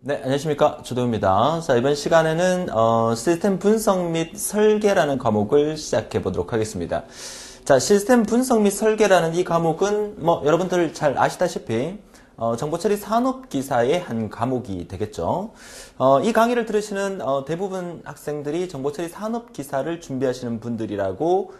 네, 안녕하십니까. 조도입니다. 자, 이번 시간에는 시스템 분석 및 설계라는 과목을 시작해 보도록 하겠습니다. 자, 시스템 분석 및 설계라는 이 과목은 여러분들 잘 아시다시피 정보처리 산업기사의 한 과목이 되겠죠. 이 강의를 들으시는 대부분 학생들이 정보처리 산업기사를 준비하시는 분들이라고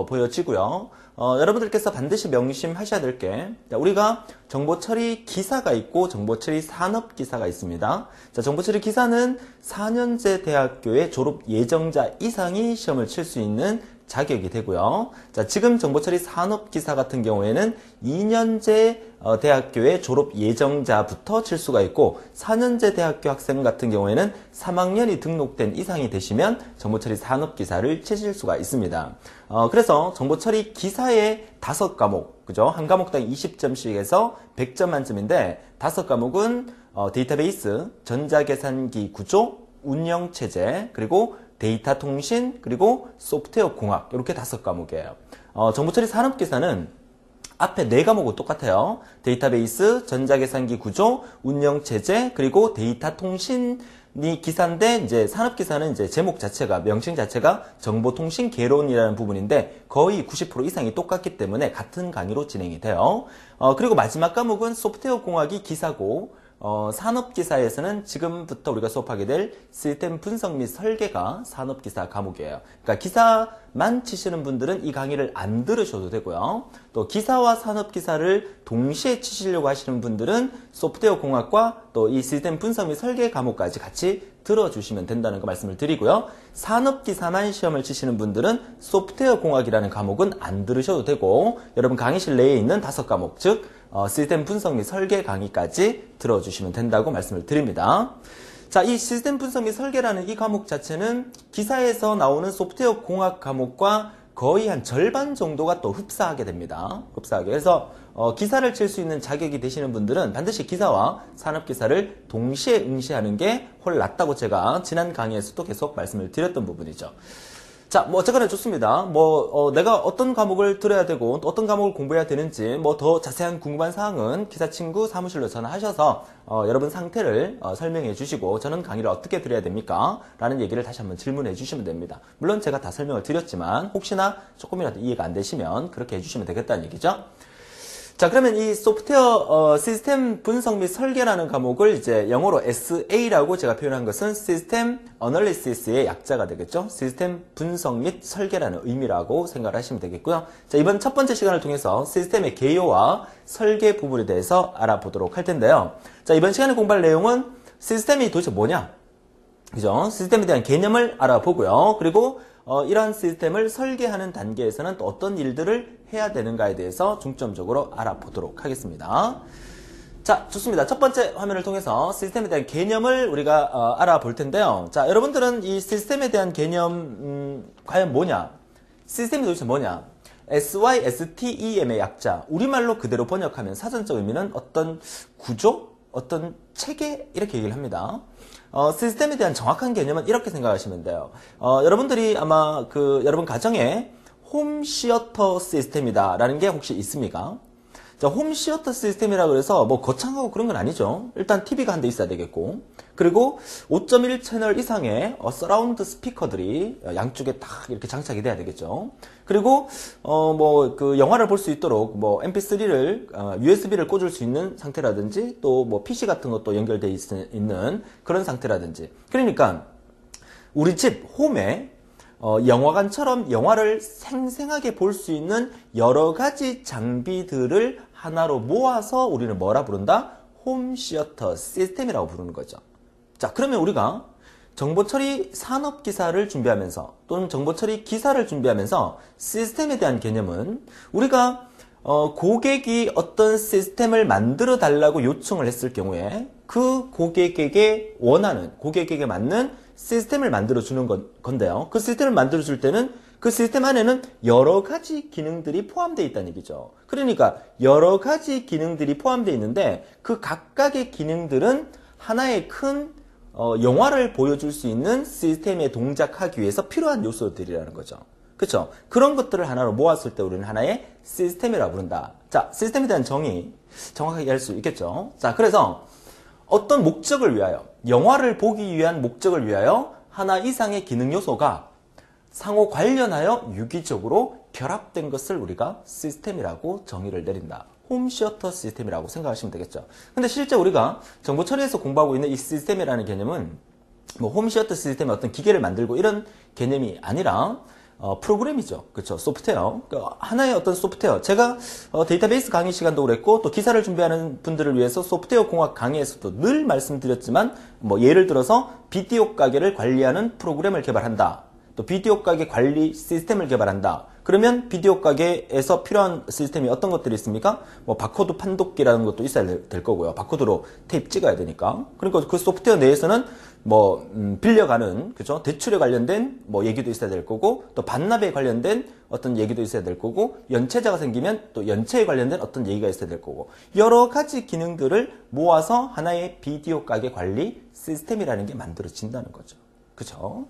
보여지고요. 여러분들께서 반드시 명심하셔야 될 게, 우리가 정보처리 기사가 있고 정보처리 산업기사가 있습니다. 자, 정보처리 기사는 4년제 대학교의 졸업 예정자 이상이 시험을 칠 수 있는 자격이 되고요. 자, 지금 정보처리 산업기사 같은 경우에는 2년제 대학교의 졸업 예정자부터 칠 수가 있고, 4년제 대학교 학생 같은 경우에는 3학년이 등록된 이상이 되시면 정보처리 산업기사를 치실 수가 있습니다. 그래서 정보처리 기사의 5과목, 그죠? 한 과목당 20점씩 해서 100점 만점인데, 5과목은 데이터베이스, 전자계산기 구조, 운영체제, 그리고 데이터 통신, 그리고 소프트웨어 공학, 이렇게 5과목이에요. 정보처리 산업기사는 앞에 4과목은 똑같아요. 데이터베이스, 전자계산기 구조, 운영체제, 그리고 데이터 통신이 기사인데, 이제 산업기사는 이제 제목 자체가, 명칭 자체가 정보통신 개론이라는 부분인데, 거의 90% 이상이 똑같기 때문에 같은 강의로 진행이 돼요. 그리고 마지막 과목은 소프트웨어 공학이 기사고, 산업기사에서는 지금부터 우리가 수업하게 될 시스템 분석 및 설계가 산업기사 과목이에요. 그러니까 기사만 치시는 분들은 이 강의를 안 들으셔도 되고요. 또 기사와 산업기사를 동시에 치시려고 하시는 분들은 소프트웨어 공학과 또 이 시스템 분석 및 설계 과목까지 같이 들어주시면 된다는 거 말씀을 드리고요. 산업기사만 시험을 치시는 분들은 소프트웨어 공학이라는 과목은 안 들으셔도 되고, 여러분 강의실 내에 있는 5과목, 즉 시스템 분석 및 설계 강의까지 들어주시면 된다고 말씀을 드립니다. 자, 이 시스템 분석 및 설계라는 이 과목 자체는 기사에서 나오는 소프트웨어 공학 과목과 거의 한 절반 정도가 또 흡사하게 됩니다. 흡사하게. 그래서 기사를 칠 수 있는 자격이 되시는 분들은 반드시 기사와 산업기사를 동시에 응시하는 게 훨씬 낫다고 제가 지난 강의에서도 계속 말씀을 드렸던 부분이죠. 자, 어쨌거나 좋습니다. 내가 어떤 과목을 들어야 되고, 또 어떤 과목을 공부해야 되는지, 더 자세한 궁금한 사항은 기사친구 사무실로 전화하셔서, 여러분 상태를 설명해 주시고, 저는 강의를 어떻게 들어야 됩니까? 라는 얘기를 다시 한번 질문해 주시면 됩니다. 물론 제가 다 설명을 드렸지만, 혹시나 조금이라도 이해가 안 되시면 그렇게 해주시면 되겠다는 얘기죠. 자, 그러면 이 소프트웨어 시스템 분석 및 설계라는 과목을 이제 영어로 SA라고 제가 표현한 것은 시스템 어널리시스의 약자가 되겠죠. 시스템 분석 및 설계라는 의미라고 생각을 하시면 되겠고요. 자, 이번 첫 번째 시간을 통해서 시스템의 개요와 설계 부분에 대해서 알아보도록 할 텐데요. 자, 이번 시간에 공부할 내용은 시스템이 도대체 뭐냐? 그죠? 시스템에 대한 개념을 알아보고요. 그리고 이러한 시스템을 설계하는 단계에서는 또 어떤 일들을 해야 되는가에 대해서 중점적으로 알아보도록 하겠습니다. 자, 좋습니다. 첫 번째 화면을 통해서 시스템에 대한 개념을 우리가 알아볼 텐데요. 자, 여러분들은 이 시스템에 대한 개념 과연 뭐냐? 시스템이 도대체 뭐냐? SYSTEM의 약자, 우리말로 그대로 번역하면 사전적 의미는 어떤 구조? 어떤 체계? 이렇게 얘기를 합니다. 시스템에 대한 정확한 개념은 이렇게 생각하시면 돼요. 여러분들이 아마 여러분 가정에 홈시어터 시스템이다 라는 게 혹시 있습니까? 자, 홈시어터 시스템이라고 해서 거창하고 그런 건 아니죠. 일단 TV가 한 대 있어야 되겠고, 그리고 5.1 채널 이상의 서라운드 스피커들이 양쪽에 딱 이렇게 장착이 돼야 되겠죠. 그리고 영화를 볼 수 있도록 MP3를 USB를 꽂을 수 있는 상태라든지, 또 PC 같은 것도 연결돼 있는 그런 상태라든지. 그러니까 우리 집 홈에 영화관처럼 영화를 생생하게 볼 수 있는 여러 가지 장비들을 하나로 모아서 우리는 뭐라 부른다? 홈시어터 시스템이라고 부르는 거죠. 자, 그러면 우리가 정보처리 산업기사를 준비하면서 또는 정보처리 기사를 준비하면서 시스템에 대한 개념은 우리가 고객이 어떤 시스템을 만들어 달라고 요청을 했을 경우에 그 고객에게 맞는 시스템을 만들어주는 건데요. 그 시스템을 만들어줄 때는 그 시스템 안에는 여러 가지 기능들이 포함되어 있다는 얘기죠. 그러니까 여러 가지 기능들이 포함되어 있는데 그 각각의 기능들은 하나의 큰 영화를 보여줄 수 있는 시스템에 동작하기 위해서 필요한 요소들이라는 거죠. 그렇죠? 그런 것들을 하나로 모았을 때 우리는 하나의 시스템이라고 부른다. 자, 시스템에 대한 정의 정확하게 할 수 있겠죠. 자, 그래서 어떤 목적을 위하여, 영화를 보기 위한 목적을 위하여 하나 이상의 기능 요소가 상호 관련하여 유기적으로 결합된 것을 우리가 시스템이라고 정의를 내린다. 홈시어터 시스템이라고 생각하시면 되겠죠. 근데 실제 우리가 정보 처리에서 공부하고 있는 이 시스템이라는 개념은 뭐 홈시어터 시스템의 어떤 기계를 만들고 이런 개념이 아니라 프로그램이죠. 그렇죠. 소프트웨어. 그러니까 하나의 어떤 소프트웨어. 제가 데이터베이스 강의 시간도 그랬고 또 기사를 준비하는 분들을 위해서 소프트웨어 공학 강의에서도 늘 말씀드렸지만 뭐 예를 들어서 비디오 가게를 관리하는 프로그램을 개발한다. 또 비디오 가게 관리 시스템을 개발한다. 그러면 비디오 가게에서 필요한 시스템이 어떤 것들이 있습니까? 뭐 바코드 판독기라는 것도 있어야 될 거고요. 바코드로 테이프 찍어야 되니까. 그러니까 그 소프트웨어 내에서는 뭐 빌려가는 그죠? 대출에 관련된 뭐 얘기도 있어야 될 거고 또 반납에 관련된 어떤 얘기도 있어야 될 거고 연체자가 생기면 또 연체에 관련된 어떤 얘기가 있어야 될 거고 여러 가지 기능들을 모아서 하나의 비디오 가게 관리 시스템이라는 게 만들어진다는 거죠. 그죠?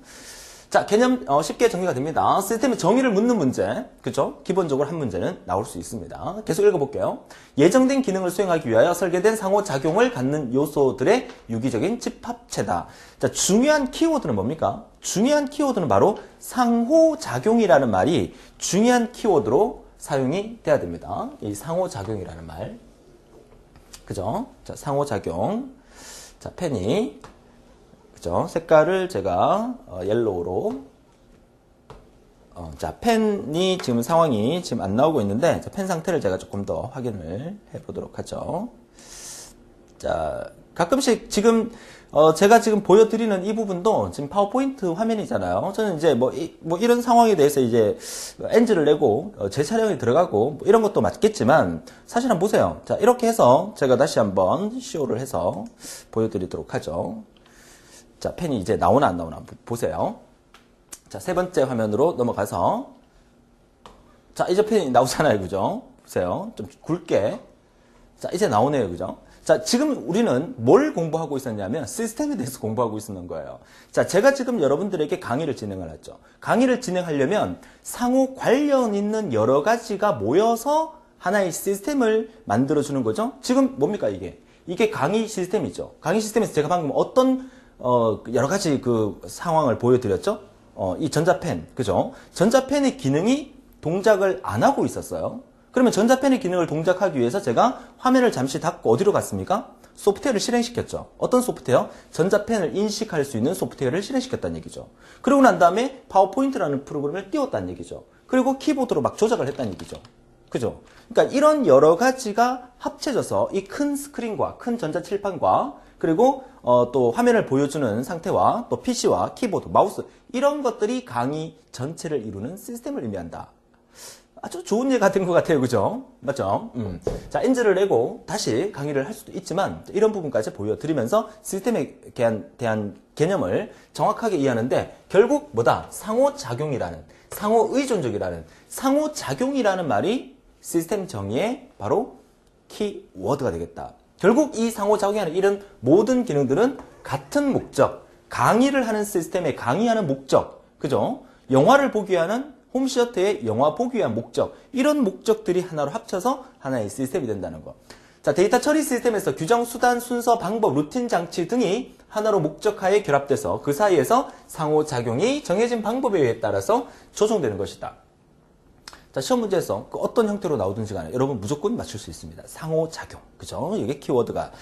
자, 개념 쉽게 정리가 됩니다. 시스템의 정의를 묻는 문제, 그죠? 기본적으로 한 문제는 나올 수 있습니다. 계속 읽어볼게요. 예정된 기능을 수행하기 위하여 설계된 상호작용을 갖는 요소들의 유기적인 집합체다. 자, 중요한 키워드는 뭡니까? 중요한 키워드는 바로 상호작용이라는 말이 중요한 키워드로 사용이 돼야 됩니다. 이 상호작용이라는 말. 그죠? 자, 상호작용. 자, 펜이 그죠? 색깔을 제가 옐로우로 자 펜이 지금 상황이 지금 안 나오고 있는데 펜 상태를 제가 조금 더 확인을 해보도록 하죠. 자 가끔씩 지금 제가 지금 보여드리는 이 부분도 지금 파워포인트 화면이잖아요. 저는 이제 뭐 이런 상황에 대해서 이제 엔지를 내고 제 촬영이 들어가고 뭐 이런 것도 맞겠지만 사실 한번 보세요. 자 이렇게 해서 제가 다시 한번 쇼를 해서 보여드리도록 하죠. 자, 펜이 이제 나오나 안 나오나 보세요. 자, 세 번째 화면으로 넘어가서 자, 이제 펜이 나오잖아요. 그죠? 보세요. 좀 굵게. 자, 이제 나오네요. 그죠? 자, 지금 우리는 뭘 공부하고 있었냐면 시스템에 대해서 공부하고 있었는 거예요. 자, 제가 지금 여러분들에게 강의를 진행을 했죠. 강의를 진행하려면 상호 관련 있는 여러 가지가 모여서 하나의 시스템을 만들어주는 거죠. 지금 뭡니까 이게? 이게 강의 시스템이죠. 강의 시스템에서 제가 방금 어떤 여러 가지 그 상황을 보여드렸죠? 이 전자펜, 그죠? 전자펜의 기능이 동작을 안 하고 있었어요. 그러면 전자펜의 기능을 동작하기 위해서 제가 화면을 잠시 닫고 어디로 갔습니까? 소프트웨어를 실행시켰죠. 어떤 소프트웨어? 전자펜을 인식할 수 있는 소프트웨어를 실행시켰다는 얘기죠. 그러고 난 다음에 파워포인트라는 프로그램을 띄웠다는 얘기죠. 그리고 키보드로 막 조작을 했다는 얘기죠. 그죠? 그러니까 이런 여러 가지가 합쳐져서 이 큰 스크린과 큰 전자칠판과 그리고 또 화면을 보여주는 상태와 또 PC와 키보드, 마우스 이런 것들이 강의 전체를 이루는 시스템을 의미한다. 아주 좋은 예가 된 것 같아요. 그죠? 맞죠? 자, 엔지를 내고 다시 강의를 할 수도 있지만 이런 부분까지 보여드리면서 시스템에 대한 개념을 정확하게 이해하는데 결국 뭐다? 상호작용이라는, 상호의존적이라는, 상호작용이라는 말이 시스템 정의의 바로 키워드가 되겠다. 결국 이 상호작용하는 이런 모든 기능들은 같은 목적, 강의를 하는 시스템에 강의하는 목적, 그죠? 영화를 보기 위한 홈시어터의 영화 보기 위한 목적, 이런 목적들이 하나로 합쳐서 하나의 시스템이 된다는 거. 자, 데이터 처리 시스템에서 규정, 수단, 순서, 방법, 루틴 장치 등이 하나로 목적하에 결합돼서 그 사이에서 상호작용이 정해진 방법에 따라서 조정되는 것이다. 자, 시험 문제에서 어떤 형태로 나오든지 간에 여러분 무조건 맞출 수 있습니다. 상호작용. 그죠? 이게 키워드가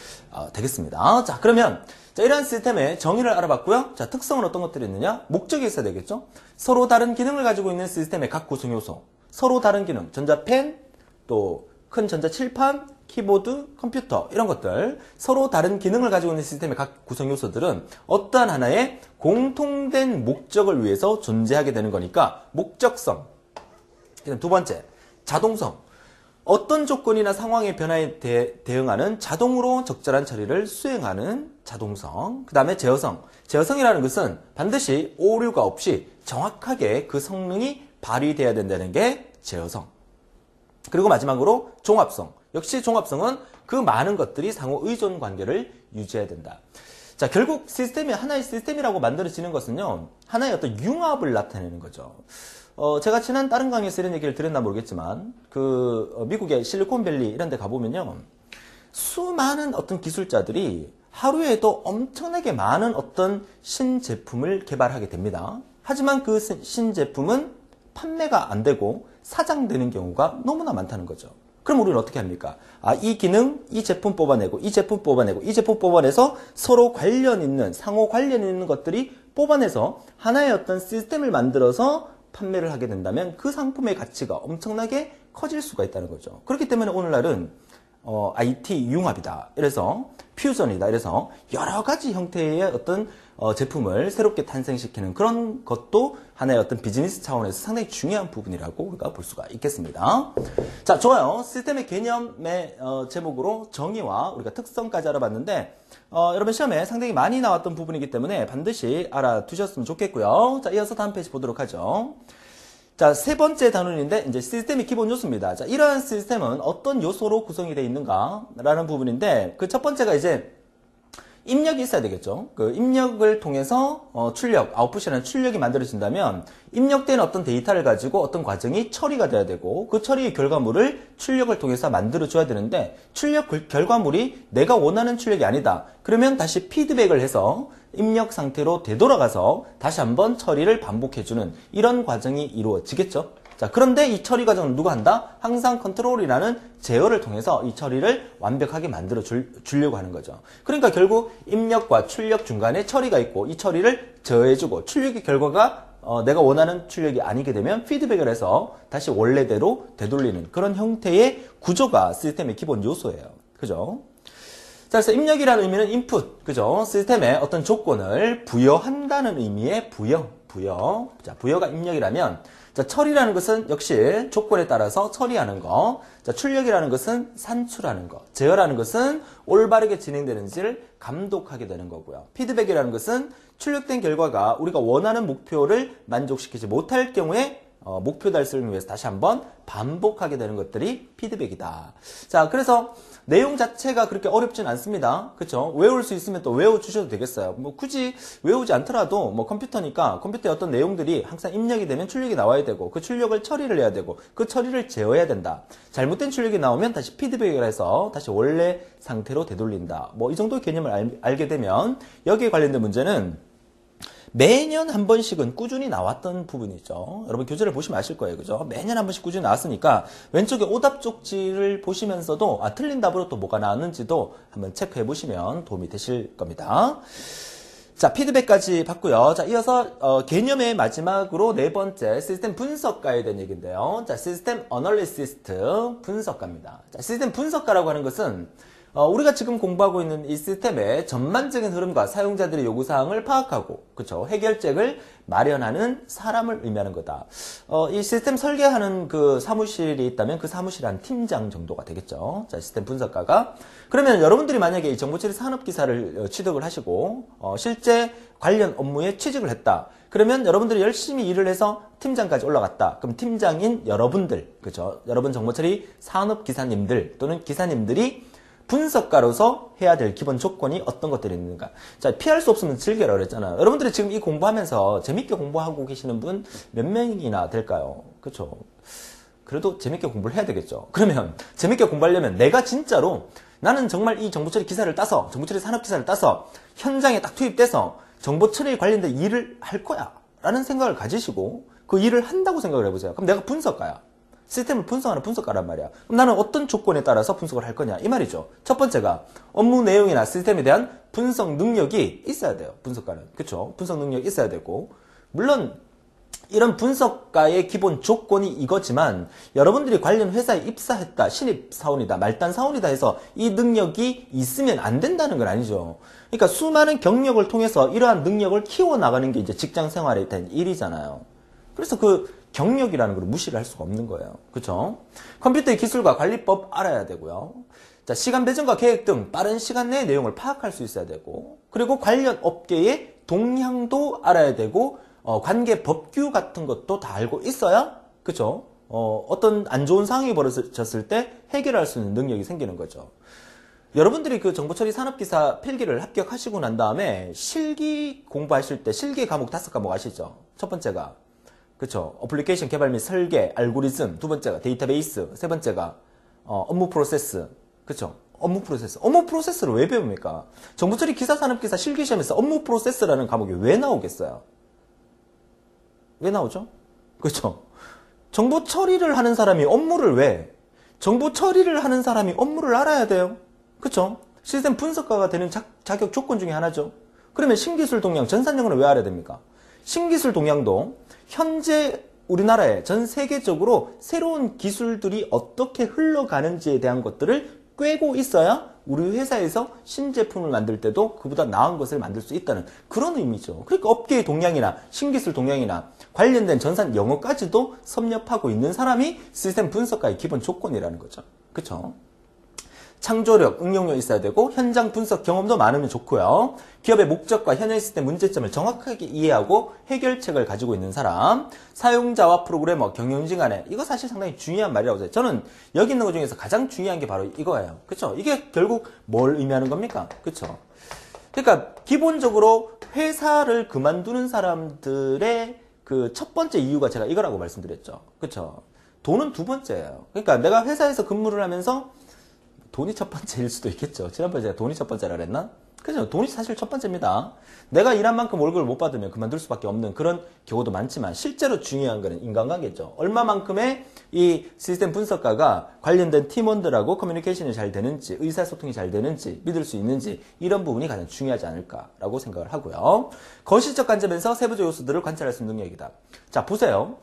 되겠습니다. 자, 그러면 자, 이러한 시스템의 정의를 알아봤고요. 자, 특성은 어떤 것들이 있느냐? 목적이 있어야 되겠죠? 서로 다른 기능을 가지고 있는 시스템의 각 구성 요소. 서로 다른 기능. 전자펜, 또 큰 전자칠판, 키보드, 컴퓨터 이런 것들. 서로 다른 기능을 가지고 있는 시스템의 각 구성 요소들은 어떠한 하나의 공통된 목적을 위해서 존재하게 되는 거니까 목적성. 두 번째, 자동성. 어떤 조건이나 상황의 변화에 대응하는 자동으로 적절한 처리를 수행하는 자동성. 그 다음에 제어성. 제어성이라는 것은 반드시 오류가 없이 정확하게 그 성능이 발휘돼야 된다는 게 제어성. 그리고 마지막으로 종합성. 역시 종합성은 그 많은 것들이 상호 의존 관계를 유지해야 된다. 자, 결국 시스템이 하나의 시스템이라고 만들어지는 것은요, 하나의 어떤 융합을 나타내는 거죠. 제가 지난 다른 강의에서 이런 얘기를 드렸나 모르겠지만, 미국의 실리콘밸리 이런 데 가보면요, 수많은 어떤 기술자들이 하루에도 엄청나게 많은 어떤 신제품을 개발하게 됩니다. 하지만 그 신제품은 판매가 안 되고 사장되는 경우가 너무나 많다는 거죠. 그럼 우리는 어떻게 합니까? 이 기능, 이 제품 뽑아내고, 이 제품 뽑아내고, 이 제품 뽑아내서 서로 관련 있는, 상호 관련 있는 것들이 뽑아내서 하나의 어떤 시스템을 만들어서 판매를 하게 된다면 그 상품의 가치가 엄청나게 커질 수가 있다는 거죠. 그렇기 때문에 오늘날은 IT 융합이다. 이래서 퓨전이다. 이래서 여러 가지 형태의 어떤 제품을 새롭게 탄생시키는 그런 것도 하나의 어떤 비즈니스 차원에서 상당히 중요한 부분이라고 우리가 볼 수가 있겠습니다. 자, 좋아요. 시스템의 개념의 제목으로 정의와 우리가 특성까지 알아봤는데 여러분 시험에 상당히 많이 나왔던 부분이기 때문에 반드시 알아두셨으면 좋겠고요. 자, 이어서 다음 페이지 보도록 하죠. 자, 세 번째 단원인데, 이제 시스템의 기본 요소입니다. 자, 이러한 시스템은 어떤 요소로 구성이 되어 있는가? 라는 부분인데, 그 첫 번째가 이제, 입력이 있어야 되겠죠. 그 입력을 통해서, 출력, 아웃풋이라는 출력이 만들어진다면, 입력된 어떤 데이터를 가지고 어떤 과정이 처리가 돼야 되고, 그 처리 결과물을 출력을 통해서 만들어줘야 되는데, 출력 결과물이 내가 원하는 출력이 아니다. 그러면 다시 피드백을 해서, 입력 상태로 되돌아가서 다시 한번 처리를 반복해주는 이런 과정이 이루어지겠죠. 자, 그런데 이 처리 과정은 누가 한다? 항상 컨트롤이라는 제어를 통해서 이 처리를 완벽하게 만들어 주려고 하는 거죠. 그러니까 결국 입력과 출력 중간에 처리가 있고 이 처리를 제어해주고 출력의 결과가 내가 원하는 출력이 아니게 되면 피드백을 해서 다시 원래대로 되돌리는 그런 형태의 구조가 시스템의 기본 요소예요. 그죠? 자, 그래서 입력이라는 의미는 input, 그죠? 시스템에 어떤 조건을 부여한다는 의미의 부여. 자, 부여가 입력이라면, 자, 처리라는 것은 역시 조건에 따라서 처리하는 거. 자, 출력이라는 것은 산출하는 거. 제어라는 것은 올바르게 진행되는지를 감독하게 되는 거고요. 피드백이라는 것은 출력된 결과가 우리가 원하는 목표를 만족시키지 못할 경우에 목표 달성을 위해서 다시 한번 반복하게 되는 것들이 피드백이다. 자, 그래서 내용 자체가 그렇게 어렵진 않습니다. 그쵸? 외울 수 있으면 또 외워주셔도 되겠어요. 뭐 굳이 외우지 않더라도 뭐 컴퓨터니까 컴퓨터의 어떤 내용들이 항상 입력이 되면 출력이 나와야 되고 그 출력을 처리를 해야 되고 그 처리를 제어해야 된다. 잘못된 출력이 나오면 다시 피드백을 해서 다시 원래 상태로 되돌린다. 뭐 이 정도의 개념을 알게 되면 여기에 관련된 문제는 매년 한 번씩은 꾸준히 나왔던 부분이죠. 여러분 교재를 보시면 아실 거예요. 그죠? 매년 한 번씩 꾸준히 나왔으니까 왼쪽에 오답 쪽지를 보시면서도 틀린 답으로 또 뭐가 나왔는지도 한번 체크해 보시면 도움이 되실 겁니다. 자, 피드백까지 봤고요. 자, 이어서 개념의 마지막으로 네 번째 시스템 분석가에 대한 얘기인데요. 자, 시스템 어널리시스트 분석가입니다. 자, 시스템 분석가라고 하는 것은 우리가 지금 공부하고 있는 이 시스템의 전반적인 흐름과 사용자들의 요구사항을 파악하고, 그쵸, 해결책을 마련하는 사람을 의미하는 거다. 이 시스템 설계하는 그 사무실이 있다면 그 사무실 한 팀장 정도가 되겠죠. 자, 시스템 분석가가. 그러면 여러분들이 만약에 이 정보처리 산업기사를 취득을 하시고, 실제 관련 업무에 취직을 했다. 그러면 여러분들이 열심히 일을 해서 팀장까지 올라갔다. 그럼 팀장인 여러분들, 그죠? 여러분 정보처리 산업기사님들 또는 기사님들이 분석가로서 해야 될 기본 조건이 어떤 것들이 있는가. 자, 피할 수 없으면 즐겨라 그랬잖아요. 여러분들이 지금 이 공부하면서 재밌게 공부하고 계시는 분 몇 명이나 될까요? 그렇죠? 그래도 재밌게 공부를 해야 되겠죠. 그러면 재밌게 공부하려면 내가 진짜로 나는 정말 이 정보처리 기사를 따서 정보처리 산업기사를 따서 현장에 딱 투입돼서 정보처리에 관련된 일을 할 거야 라는 생각을 가지시고 그 일을 한다고 생각을 해보세요. 그럼 내가 분석가야. 시스템을 분석하는 분석가란 말이야. 그럼 나는 어떤 조건에 따라서 분석을 할 거냐 이 말이죠. 첫 번째가 업무 내용이나 시스템에 대한 분석 능력이 있어야 돼요. 분석가는. 그렇죠? 분석 능력이 있어야 되고 물론 이런 분석가의 기본 조건이 이거지만 여러분들이 관련 회사에 입사했다, 신입사원이다, 말단사원이다 해서 이 능력이 있으면 안 된다는 건 아니죠. 그러니까 수많은 경력을 통해서 이러한 능력을 키워나가는 게 이제 직장생활에 대한 일이잖아요. 그래서 그 경력이라는 걸 무시를 할 수가 없는 거예요. 그렇죠? 컴퓨터의 기술과 관리법 알아야 되고요. 자, 시간 배정과 계획 등 빠른 시간 내의 내용을 파악할 수 있어야 되고 그리고 관련 업계의 동향도 알아야 되고 관계 법규 같은 것도 다 알고 있어야 그렇죠? 어떤 안 좋은 상황이 벌어졌을 때 해결할 수 있는 능력이 생기는 거죠. 여러분들이 그 정보처리 산업기사 필기를 합격하시고 난 다음에 실기 공부하실 때 실기 과목 5과목 아시죠? 첫 번째가 그쵸. 어플리케이션 개발 및 설계, 알고리즘. 두 번째가 데이터베이스. 세 번째가 업무 프로세스. 그쵸. 업무 프로세스. 업무 프로세스를 왜 배웁니까? 정보처리 기사, 산업기사, 실기시험에서 업무 프로세스라는 과목이 왜 나오겠어요? 왜 나오죠? 그렇죠? 정보 처리를 하는 사람이 업무를 왜? 정보 처리를 하는 사람이 업무를 알아야 돼요. 그렇죠? 시스템 분석가가 되는 자격 조건 중에 하나죠. 그러면 신기술 동향, 전산영어는 왜 알아야 됩니까? 신기술 동향도 현재 우리나라에 전 세계적으로 새로운 기술들이 어떻게 흘러가는지에 대한 것들을 꿰고 있어야 우리 회사에서 신제품을 만들 때도 그보다 나은 것을 만들 수 있다는 그런 의미죠. 그러니까 업계의 동향이나 신기술 동향이나 관련된 전산 영어까지도 섭렵하고 있는 사람이 시스템 분석가의 기본 조건이라는 거죠. 그렇죠? 창조력, 응용력 있어야 되고 현장 분석 경험도 많으면 좋고요. 기업의 목적과 현행 시스템 문제점을 정확하게 이해하고 해결책을 가지고 있는 사람, 사용자와 프로그래머, 경영진 간에 이거 사실 상당히 중요한 말이라고 생각해요. 저는 여기 있는 것 중에서 가장 중요한 게 바로 이거예요. 그렇죠? 이게 결국 뭘 의미하는 겁니까? 그렇죠? 그러니까 기본적으로 회사를 그만두는 사람들의 그 첫 번째 이유가 제가 이거라고 말씀드렸죠. 그렇죠? 돈은 두 번째예요. 그러니까 내가 회사에서 근무를 하면서 돈이 첫 번째일 수도 있겠죠. 지난번에 제가 돈이 첫 번째라 그랬나? 그죠? 돈이 사실 첫 번째입니다. 내가 일한 만큼 월급을 못 받으면 그만둘 수밖에 없는 그런 경우도 많지만 실제로 중요한 거는 인간관계죠. 얼마만큼의 이 시스템 분석가가 관련된 팀원들하고 커뮤니케이션이 잘 되는지, 의사소통이 잘 되는지, 믿을 수 있는지 이런 부분이 가장 중요하지 않을까라고 생각을 하고요. 거실적 관점에서 세부적 요소들을 관찰할 수 있는 능력이다. 자, 보세요.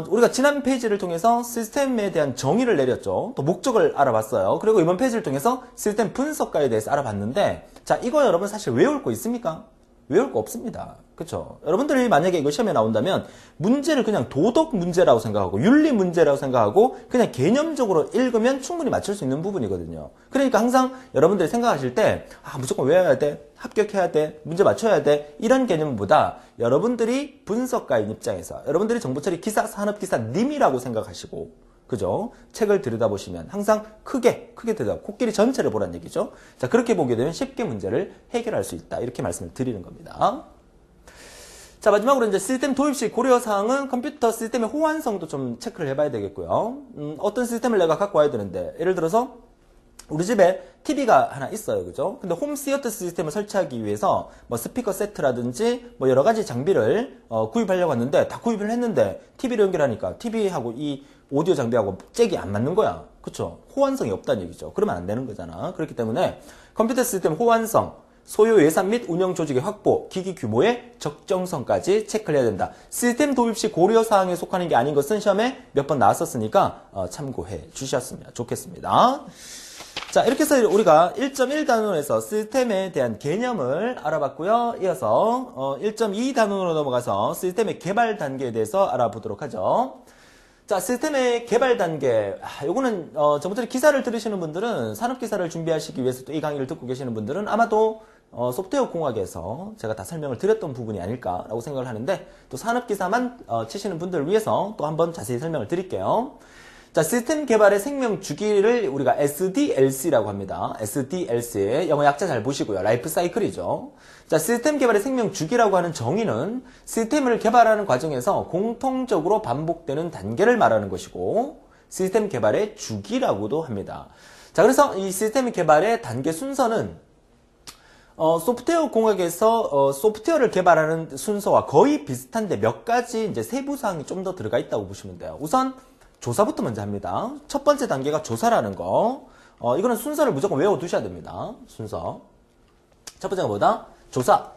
우리가 지난 페이지를 통해서 시스템에 대한 정의를 내렸죠. 또 목적을 알아봤어요. 그리고 이번 페이지를 통해서 시스템 분석가에 대해서 알아봤는데, 자, 이거 여러분 사실 외울 거 있습니까? 외울 거 없습니다. 그쵸? 여러분들이 만약에 이거 시험에 나온다면 문제를 그냥 도덕 문제라고 생각하고 윤리 문제라고 생각하고 그냥 개념적으로 읽으면 충분히 맞출 수 있는 부분이거든요. 그러니까 항상 여러분들이 생각하실 때 무조건 외워야 돼, 합격해야 돼, 문제 맞춰야 돼 이런 개념보다 여러분들이 분석가인 입장에서 여러분들이 정보처리 기사, 산업기사 님이라고 생각하시고 그죠? 책을 들여다보시면 항상 크게 들여다 코끼리 전체를 보란 얘기죠. 자, 그렇게 보게 되면 쉽게 문제를 해결할 수 있다. 이렇게 말씀을 드리는 겁니다. 자, 마지막으로 이제 시스템 도입 시 고려사항은 컴퓨터 시스템의 호환성도 좀 체크를 해봐야 되겠고요. 어떤 시스템을 내가 갖고 와야 되는데, 예를 들어서 우리 집에 TV가 하나 있어요. 그죠? 근데 홈 시어터 시스템을 설치하기 위해서 뭐 스피커 세트라든지 뭐 여러 가지 장비를 구입하려고 하는데 다 구입을 했는데 TV를 연결하니까 TV하고 이 오디오 장비하고 잭이 안 맞는 거야. 그쵸? 호환성이 없다는 얘기죠. 그러면 안 되는 거잖아. 그렇기 때문에 컴퓨터 시스템 호환성, 소요 예산 및 운영 조직의 확보, 기기 규모의 적정성까지 체크를 해야 된다. 시스템 도입 시 고려사항에 속하는 게 아닌 것은 시험에 몇 번 나왔었으니까 참고해 주셨으면 좋겠습니다. 자, 이렇게 해서 우리가 1.1 단원에서 시스템에 대한 개념을 알아봤고요. 이어서 1.2 단원으로 넘어가서 시스템의 개발 단계에 대해서 알아보도록 하죠. 자, 시스템의 개발 단계. 요거는 저번에 기사를 들으시는 분들은 산업기사를 준비하시기 위해서 또 이 강의를 듣고 계시는 분들은 아마도 소프트웨어 공학에서 제가 다 설명을 드렸던 부분이 아닐까라고 생각을 하는데 또 산업기사만 치시는 분들을 위해서 또 한번 자세히 설명을 드릴게요. 자, 시스템 개발의 생명 주기를 우리가 SDLC라고 합니다. SDLC. 영어 약자 잘 보시고요. 라이프 사이클이죠. 자, 시스템 개발의 생명 주기라고 하는 정의는 시스템을 개발하는 과정에서 공통적으로 반복되는 단계를 말하는 것이고 시스템 개발의 주기라고도 합니다. 자, 그래서 이 시스템 개발의 단계 순서는 소프트웨어 공학에서 소프트웨어를 개발하는 순서와 거의 비슷한데 몇 가지 이제 세부 사항이 좀 더 들어가 있다고 보시면 돼요. 우선 조사부터 먼저 합니다. 첫 번째 단계가 조사라는 거. 이거는 순서를 무조건 외워두셔야 됩니다. 순서. 첫 번째가 뭐다? 조사.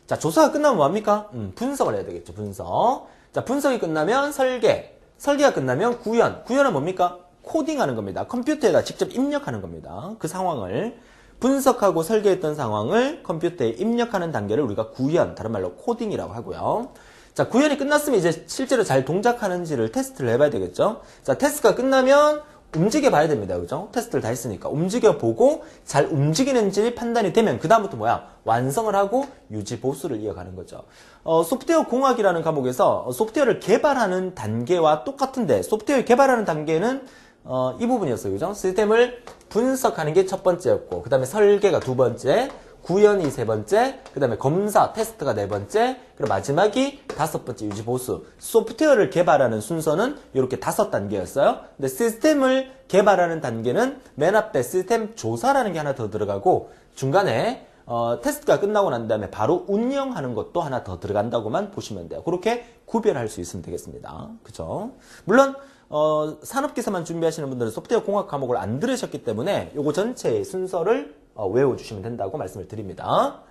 자, 조사가 끝나면 뭐합니까? 분석을 해야 되겠죠. 분석. 자, 분석이 끝나면 설계. 설계가 끝나면 구현. 구현은 뭡니까? 코딩하는 겁니다. 컴퓨터에다 직접 입력하는 겁니다. 그 상황을. 분석하고 설계했던 상황을 컴퓨터에 입력하는 단계를 우리가 구현, 다른 말로 코딩이라고 하고요. 자, 구현이 끝났으면 이제 실제로 잘 동작하는지를 테스트를 해봐야 되겠죠. 자, 테스트가 끝나면 움직여 봐야 됩니다. 그죠? 테스트를 다 했으니까. 움직여 보고 잘 움직이는지 판단이 되면 그다음부터 뭐야? 완성을 하고 유지 보수를 이어가는 거죠. 소프트웨어 공학이라는 과목에서 소프트웨어를 개발하는 단계와 똑같은데 소프트웨어 개발하는 단계는 이 부분이었어요. 그죠? 시스템을 분석하는 게 첫 번째였고 그 다음에 설계가 두 번째, 구현이 세 번째, 그 다음에 검사, 테스트가 네 번째, 그리고 마지막이 다섯 번째 유지 보수. 소프트웨어를 개발하는 순서는 이렇게 5단계였어요. 근데 시스템을 개발하는 단계는 맨 앞에 시스템 조사라는 게 하나 더 들어가고 중간에 테스트가 끝나고 난 다음에 바로 운영하는 것도 하나 더 들어간다고만 보시면 돼요. 그렇게 구별할 수 있으면 되겠습니다. 그죠? 물론 산업기사만 준비하시는 분들은 소프트웨어 공학 과목을 안 들으셨기 때문에 요거 전체의 순서를 외워주시면 된다고 말씀을 드립니다.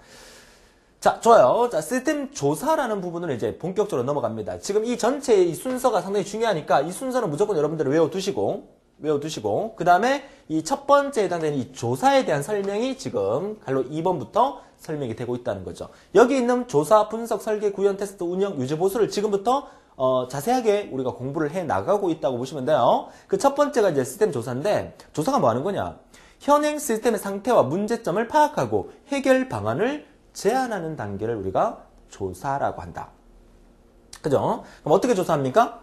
자, 좋아요. 자, 시스템 조사라는 부분을 이제 본격적으로 넘어갑니다. 지금 이 전체의 순서가 상당히 중요하니까 이 순서는 무조건 여러분들이 외워두시고 그 다음에 이 첫 번째에 해당되는 이 조사에 대한 설명이 지금 갈로 2번부터 설명이 되고 있다는 거죠. 여기 있는 조사, 분석, 설계, 구현, 테스트, 운영, 유지, 보수를 지금부터 자세하게 우리가 공부를 해 나가고 있다고 보시면 돼요. 그 첫 번째가 이제 시스템 조사인데 조사가 뭐 하는 거냐? 현행 시스템의 상태와 문제점을 파악하고 해결 방안을 제안하는 단계를 우리가 조사라고 한다. 그죠? 그럼 어떻게 조사합니까?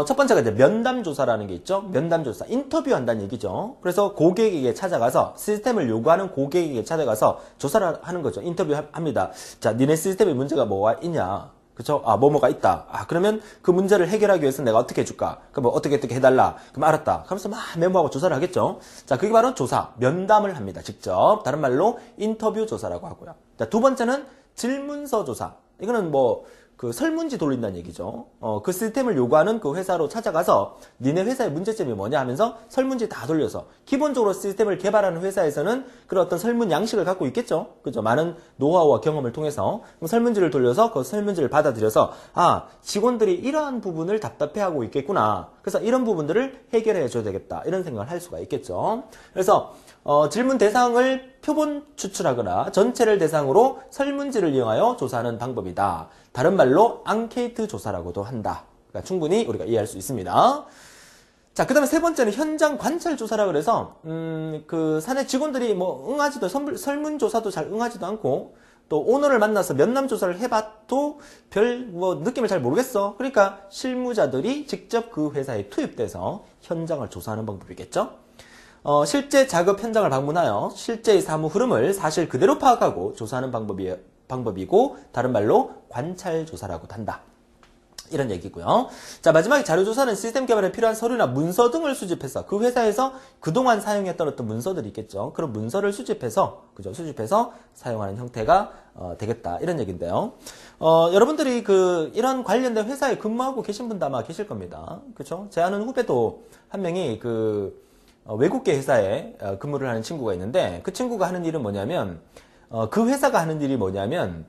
첫 번째가 이제 면담 조사라는 게 있죠. 면담 조사, 인터뷰한다는 얘기죠. 그래서 고객에게 찾아가서 시스템을 요구하는 고객에게 찾아가서 조사를 하는 거죠. 인터뷰합니다. 자, 니네 시스템에 문제가 뭐가 있냐? 그쵸? 뭐가 있다. 그러면 그 문제를 해결하기 위해서 내가 어떻게 해줄까? 그럼 뭐 어떻게 해달라. 그럼 알았다. 그러면서 막 메모하고 조사를 하겠죠. 자, 그게 바로 조사, 면담을 합니다. 직접. 다른 말로 인터뷰 조사라고 하고요. 자, 두 번째는 질문서 조사. 이거는 그 설문지 돌린다는 얘기죠. 그 시스템을 요구하는 그 회사로 찾아가서 니네 회사의 문제점이 뭐냐 하면서 설문지 다 돌려서 기본적으로 시스템을 개발하는 회사에서는 그런 어떤 설문 양식을 갖고 있겠죠. 그죠? 많은 노하우와 경험을 통해서 그럼 설문지를 돌려서 그 설문지를 받아들여서 직원들이 이러한 부분을 답답해하고 있겠구나. 그래서 이런 부분들을 해결해 줘야 되겠다. 이런 생각을 할 수가 있겠죠. 그래서 질문 대상을 표본 추출하거나 전체를 대상으로 설문지를 이용하여 조사하는 방법이다. 다른 말로 앙케이트 조사라고도 한다. 그러니까 충분히 우리가 이해할 수 있습니다. 자, 그 다음에 세 번째는 현장 관찰 조사라 그래서 그 사내 직원들이 응하지도 설문조사도 잘 응하지도 않고 또 오너를 만나서 면담 조사를 해봐도 별 느낌을 잘 모르겠어. 그러니까 실무자들이 직접 그 회사에 투입돼서 현장을 조사하는 방법이겠죠. 실제 작업 현장을 방문하여 실제의 사무 흐름을 사실 그대로 파악하고 조사하는 방법이고 다른 말로 관찰 조사라고도 한다. 이런 얘기고요. 자, 마지막에 자료조사는 시스템 개발에 필요한 서류나 문서 등을 수집해서 그 회사에서 그동안 사용했던 어떤 문서들이 있겠죠. 그런 문서를 수집해서 사용하는 형태가 되겠다. 이런 얘기인데요. 여러분들이 이런 관련된 회사에 근무하고 계신 분도 아마 계실 겁니다. 그렇죠? 제 아는 후배도 한 명이 외국계 회사에 근무를 하는 친구가 있는데 그 친구가 하는 일은 뭐냐면 그 회사가 하는 일이 뭐냐면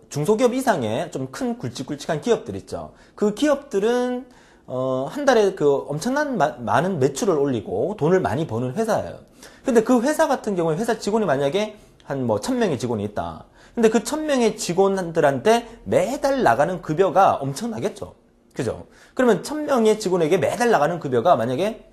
중소기업 이상의 좀 큰 굵직굵직한 기업들 있죠. 그 기업들은 한 달에 엄청난 많은 매출을 올리고 돈을 많이 버는 회사예요. 근데 그 회사 같은 경우에 회사 직원이 만약에 한 1000명의 직원이 있다. 근데 그 1000명의 직원들한테 매달 나가는 급여가 엄청나겠죠. 그죠? 그러면 1000명의 직원에게 매달 나가는 급여가 만약에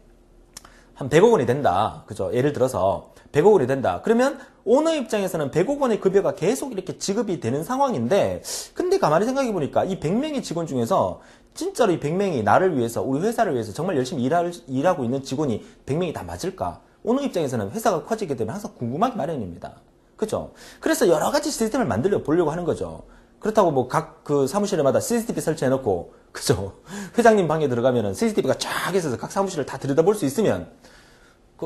한 100억 원이 된다. 그죠? 예를 들어서 100억 원이 된다. 그러면 오너 입장에서는 100억 원의 급여가 계속 이렇게 지급이 되는 상황인데 근데 가만히 생각해 보니까 이 100명의 직원 중에서 진짜로 이 100명이 나를 위해서 우리 회사를 위해서 정말 열심히 일하고 있는 직원이 100명이 다 맞을까? 오너 입장에서는 회사가 커지게 되면 항상 궁금하기 마련입니다. 그죠? 그래서 여러 가지 시스템을 만들려 보려고 하는 거죠. 그렇다고 각 사무실마다 CCTV 설치해놓고, 그죠? 회장님 방에 들어가면은 CCTV가 쫙 있어서 각 사무실을 다 들여다볼 수 있으면,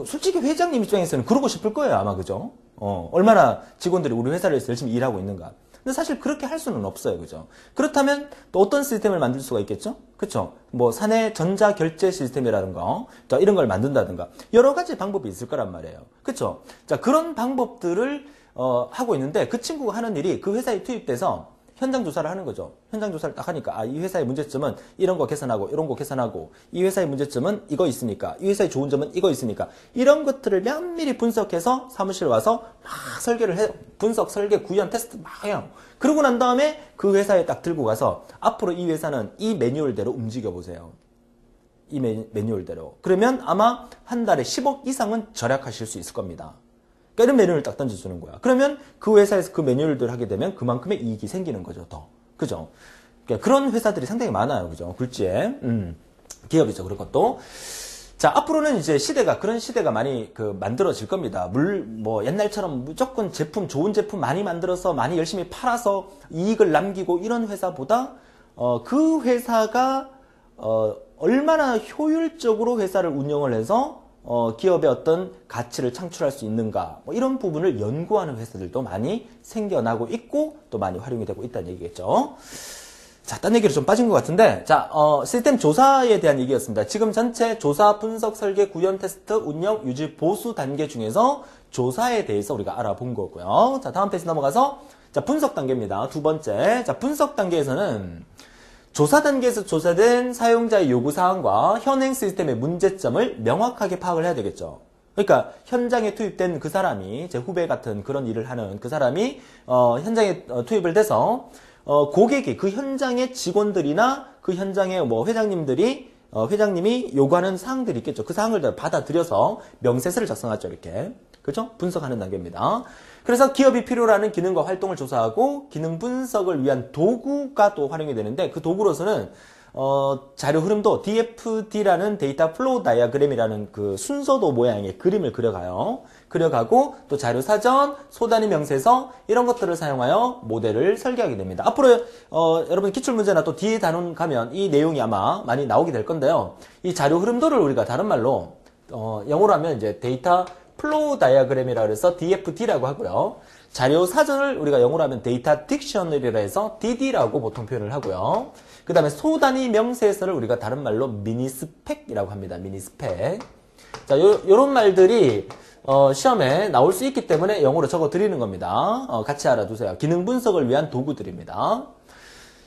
솔직히 회장님 입장에서는 그러고 싶을 거예요, 아마, 그죠? 얼마나 직원들이 우리 회사를 위해서 열심히 일하고 있는가. 근데 사실 그렇게 할 수는 없어요, 그죠? 그렇다면 또 어떤 시스템을 만들 수가 있겠죠? 그쵸? 사내 전자 결제 시스템이라든가, 자, 이런 걸 만든다든가, 여러 가지 방법이 있을 거란 말이에요. 그쵸? 자, 그런 방법들을, 하고 있는데 그 친구가 하는 일이 그 회사에 투입돼서 현장 조사를 하는 거죠. 현장 조사를 딱 하니까 이 회사의 문제점은 이런 거 개선하고 이런 거 개선하고 이 회사의 문제점은 이거 있으니까 이 회사의 좋은 점은 이거 있으니까 이런 것들을 면밀히 분석해서 사무실에 와서 막 설계를 해요. 분석, 설계, 구현, 테스트 막 해요. 그러고 난 다음에 그 회사에 딱 들고 가서 앞으로 이 회사는 이 매뉴얼대로 움직여 보세요. 이 매뉴얼대로. 그러면 아마 한 달에 10억 이상은 절약하실 수 있을 겁니다. 그러니까 이런 매뉴얼을 딱 던져주는 거야. 그러면 그 회사에서 그 매뉴얼들 하게 되면 그만큼의 이익이 생기는 거죠, 더. 그죠? 그러니까 그런 회사들이 상당히 많아요, 그죠? 굴지에. 기업이죠, 그런 것도. 자, 앞으로는 이제 그런 시대가 많이 만들어질 겁니다. 옛날처럼 무조건 좋은 제품 많이 만들어서 많이 열심히 팔아서 이익을 남기고 이런 회사보다, 그 회사가, 얼마나 효율적으로 회사를 운영을 해서, 기업의 어떤 가치를 창출할 수 있는가, 이런 부분을 연구하는 회사들도 많이 생겨나고 있고, 또 많이 활용이 되고 있다는 얘기겠죠. 자, 딴 얘기로 좀 빠진 것 같은데, 자, 시스템 조사에 대한 얘기였습니다. 지금 전체 조사, 분석, 설계, 구현, 테스트, 운영, 유지, 보수 단계 중에서 조사에 대해서 우리가 알아본 거고요. 자, 다음 페이지 넘어가서, 자, 분석 단계입니다. 두 번째. 자, 분석 단계에서는 조사 단계에서 조사된 사용자의 요구사항과 현행 시스템의 문제점을 명확하게 파악을 해야 되겠죠. 그러니까 현장에 투입된 그 사람이, 제 후배 같은 그런 일을 하는 그 사람이 현장에 투입을 돼서 고객이, 그 현장의 직원들이나 그 현장의 회장님이 요구하는 사항들이 있겠죠. 그 사항을 다 받아들여서 명세서를 작성하죠. 이렇게. 그죠? 분석하는 단계입니다. 그래서 기업이 필요로 하는 기능과 활동을 조사하고 기능 분석을 위한 도구가 또 활용이 되는데, 그 도구로서는 자료 흐름도 DFD라는 데이터 플로우 다이어그램이라는 그 순서도 모양의 그림을 그려가고 또 자료 사전, 소단위 명세서 이런 것들을 사용하여 모델을 설계하게 됩니다. 앞으로 여러분 기출문제나 또 뒤에 단원 가면 이 내용이 아마 많이 나오게 될 건데요. 이 자료 흐름도를 우리가 다른 말로 영어로 하면 이제 데이터 플로우 다이어그램이라고 해서 DFD라고 하고요. 자료 사전을 우리가 영어로 하면 데이터 딕셔너리라 해서 DD라고 보통 표현을 하고요. 그 다음에 소단위 명세서를 우리가 다른 말로 미니스펙이라고 합니다. 미니스펙. 자, 요런 말들이 시험에 나올 수 있기 때문에 영어로 적어 드리는 겁니다. 같이 알아두세요. 기능 분석을 위한 도구들입니다.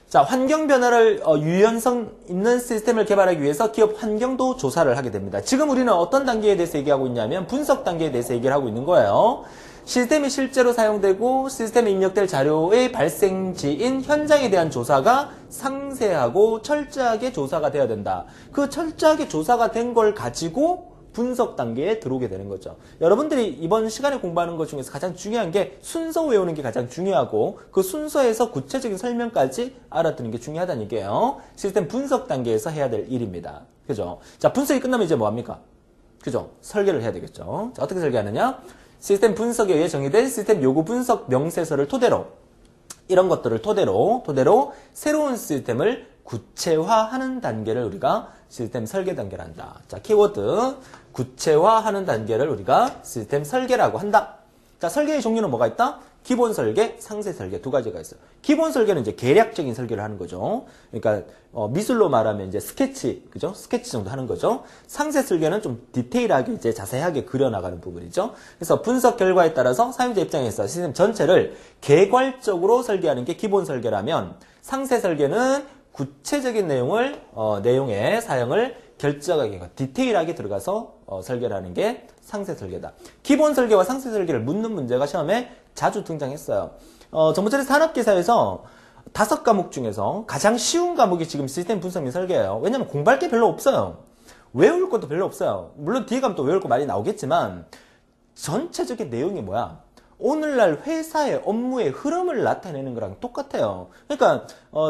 자, 환경 변화를 유연성 있는 시스템을 개발하기 위해서 기업 환경도 조사를 하게 됩니다. 지금 우리는 어떤 단계에 대해서 얘기하고 있냐면 분석 단계에 대해서 얘기를 하고 있는 거예요. 시스템이 실제로 사용되고 시스템에 입력될 자료의 발생지인 현장에 대한 조사가 상세하고 철저하게 조사가 되어야 된다. 그 철저하게 조사가 된 걸 가지고 분석 단계에 들어오게 되는 거죠. 여러분들이 이번 시간에 공부하는 것 중에서 가장 중요한 게 순서 외우는 게 가장 중요하고, 그 순서에서 구체적인 설명까지 알아듣는 게 중요하다는 얘기예요. 시스템 분석 단계에서 해야 될 일입니다. 그죠? 자, 분석이 끝나면 이제 뭐 합니까? 그죠? 설계를 해야 되겠죠. 자, 어떻게 설계하느냐? 시스템 분석에 의해 정의된 시스템 요구 분석 명세서를 토대로, 이런 것들을 토대로 새로운 시스템을 구체화하는 단계를 우리가 시스템 설계 단계를 한다. 자, 키워드 구체화하는 단계를 우리가 시스템 설계라고 한다. 자, 설계의 종류는 뭐가 있다? 기본 설계, 상세 설계 두 가지가 있어요. 기본 설계는 이제 계략적인 설계를 하는 거죠. 그러니까 미술로 말하면 이제 스케치, 그죠? 스케치 정도 하는 거죠. 상세 설계는 좀 디테일하게 이제 자세하게 그려나가는 부분이죠. 그래서 분석 결과에 따라서 사용자 입장에서 시스템 전체를 개괄적으로 설계하는 게 기본 설계라면, 상세 설계는 구체적인 내용의 사용을 결정하게, 디테일하게 들어가서 설계를 하는 게 상세 설계다. 기본 설계와 상세 설계를 묻는 문제가 시험에 자주 등장했어요. 정보처리 산업기사에서 5과목 중에서 가장 쉬운 과목이 지금 시스템 분석 및 설계예요. 왜냐면 공부할 게 별로 없어요. 외울 것도 별로 없어요. 물론 뒤에 가면 또 외울 거 많이 나오겠지만 전체적인 내용이 뭐야? 오늘날 회사의 업무의 흐름을 나타내는 거랑 똑같아요. 그러니까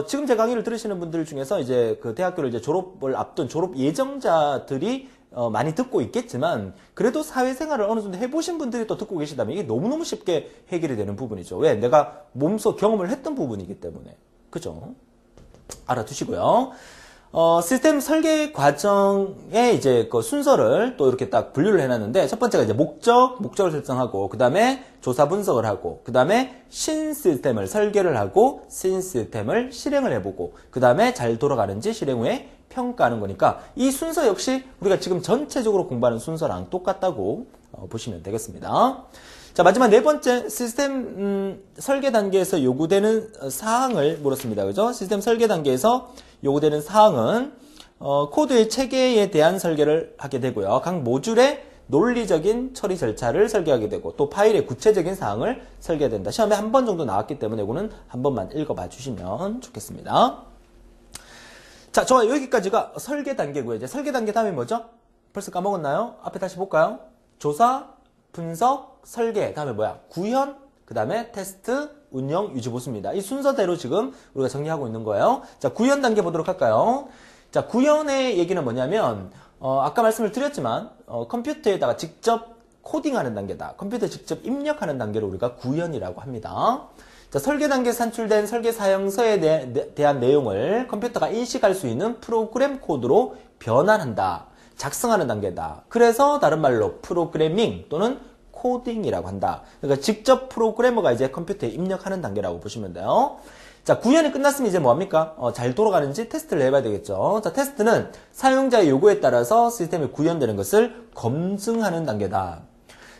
지금 제 강의를 들으시는 분들 중에서 이제 그 대학교를 이제 졸업을 앞둔 졸업 예정자들이 많이 듣고 있겠지만, 그래도 사회생활을 어느 정도 해보신 분들이 또 듣고 계시다면 이게 너무너무 쉽게 해결이 되는 부분이죠. 왜? 내가 몸소 경험을 했던 부분이기 때문에. 그죠? 알아두시고요. 시스템 설계 과정에 이제 그 순서를 또 이렇게 딱 분류를 해놨는데, 첫 번째가 이제 목적을 설정하고, 그 다음에 조사 분석을 하고, 그 다음에 신 시스템을 설계를 하고, 신 시스템을 실행을 해보고, 그 다음에 잘 돌아가는지 실행 후에 평가하는 거니까, 이 순서 역시 우리가 지금 전체적으로 공부하는 순서랑 똑같다고 보시면 되겠습니다. 자, 마지막 네 번째, 시스템 설계 단계에서 요구되는 사항을 물었습니다. 그죠? 시스템 설계 단계에서 요구되는 사항은 코드의 체계에 대한 설계를 하게 되고요. 각 모듈의 논리적인 처리 절차를 설계하게 되고, 또 파일의 구체적인 사항을 설계해야 된다. 시험에 한 번 정도 나왔기 때문에 이거는 한 번만 읽어봐 주시면 좋겠습니다. 자, 좋아요. 여기까지가 설계 단계고요. 이제 설계 단계 다음에 뭐죠? 벌써 까먹었나요? 앞에 다시 볼까요? 조사, 분석, 설계, 다음에 뭐야? 구현, 그 다음에 테스트, 운영, 유지, 보수입니다. 이 순서대로 지금 우리가 정리하고 있는 거예요. 자, 구현 단계 보도록 할까요? 자, 구현의 얘기는 뭐냐면 아까 말씀을 드렸지만 컴퓨터에다가 직접 코딩하는 단계다. 컴퓨터에 직접 입력하는 단계를 우리가 구현이라고 합니다. 자, 설계 단계에서 산출된 설계 사용서에 대한 내용을 컴퓨터가 인식할 수 있는 프로그램 코드로 변환한다. 작성하는 단계다. 그래서 다른 말로 프로그래밍 또는 코딩이라고 한다. 그러니까 직접 프로그래머가 이제 컴퓨터에 입력하는 단계라고 보시면 돼요. 자, 구현이 끝났으면 이제 뭐합니까? 잘 돌아가는지 테스트를 해봐야 되겠죠. 자, 테스트는 사용자의 요구에 따라서 시스템이 구현되는 것을 검증하는 단계다.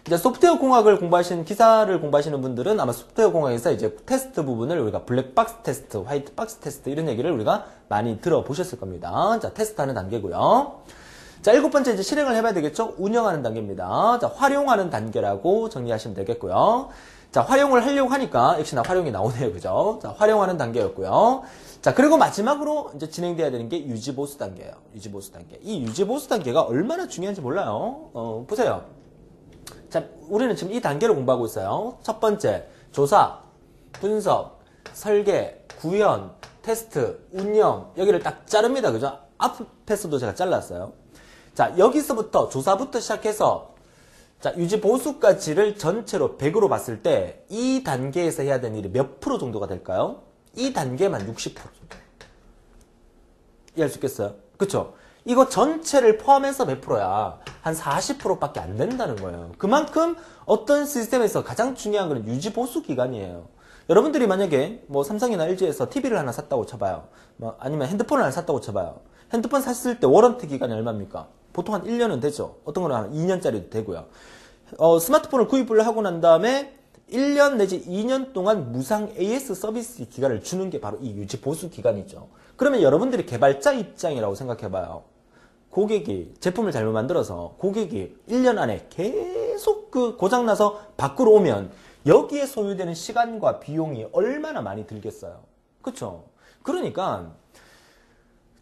이제 소프트웨어 공학을 공부하시는, 기사를 공부하시는 분들은 아마 소프트웨어 공학에서 이제 테스트 부분을 우리가 블랙박스 테스트, 화이트박스 테스트 이런 얘기를 우리가 많이 들어보셨을 겁니다. 자, 테스트하는 단계고요. 자, 7번째 이제 실행을 해봐야 되겠죠? 운영하는 단계입니다. 자, 활용하는 단계라고 정리하시면 되겠고요. 자, 활용을 하려고 하니까 역시나 활용이 나오네요. 그죠? 자, 활용하는 단계였고요. 자, 그리고 마지막으로 이제 진행돼야 되는 게 유지보수 단계예요. 유지보수 단계. 이 유지보수 단계가 얼마나 중요한지 몰라요. 보세요. 자, 우리는 지금 이 단계를 공부하고 있어요. 첫 번째, 조사, 분석, 설계, 구현, 테스트, 운영. 여기를 딱 자릅니다. 그죠? 앞에서도 제가 잘랐어요. 자, 여기서부터 조사부터 시작해서 자, 유지 보수까지를 전체로 100으로 봤을 때 이 단계에서 해야 되는 일이 몇 프로 정도가 될까요? 이 단계만 60% 정도. 이해할 수 있겠어요? 그쵸? 이거 전체를 포함해서 몇 프로야? 한 40%밖에 안 된다는 거예요. 그만큼 어떤 시스템에서 가장 중요한 건 유지 보수 기간이에요. 여러분들이 만약에 뭐 삼성이나 LG에서 TV를 하나 샀다고 쳐봐요. 뭐 아니면 핸드폰을 하나 샀다고 쳐봐요. 핸드폰 샀을 때 워런티 기간이 얼마입니까? 보통 한 1년은 되죠. 어떤 거는 한 2년짜리도 되고요. 스마트폰을 구입을 하고 난 다음에 1년 내지 2년 동안 무상 AS 서비스 기간을 주는 게 바로 이 유지 보수 기간이죠. 그러면 여러분들이 개발자 입장이라고 생각해봐요. 고객이 제품을 잘못 만들어서 고객이 1년 안에 계속 그 고장나서 밖으로 오면 여기에 소요되는 시간과 비용이 얼마나 많이 들겠어요. 그쵸? 그러니까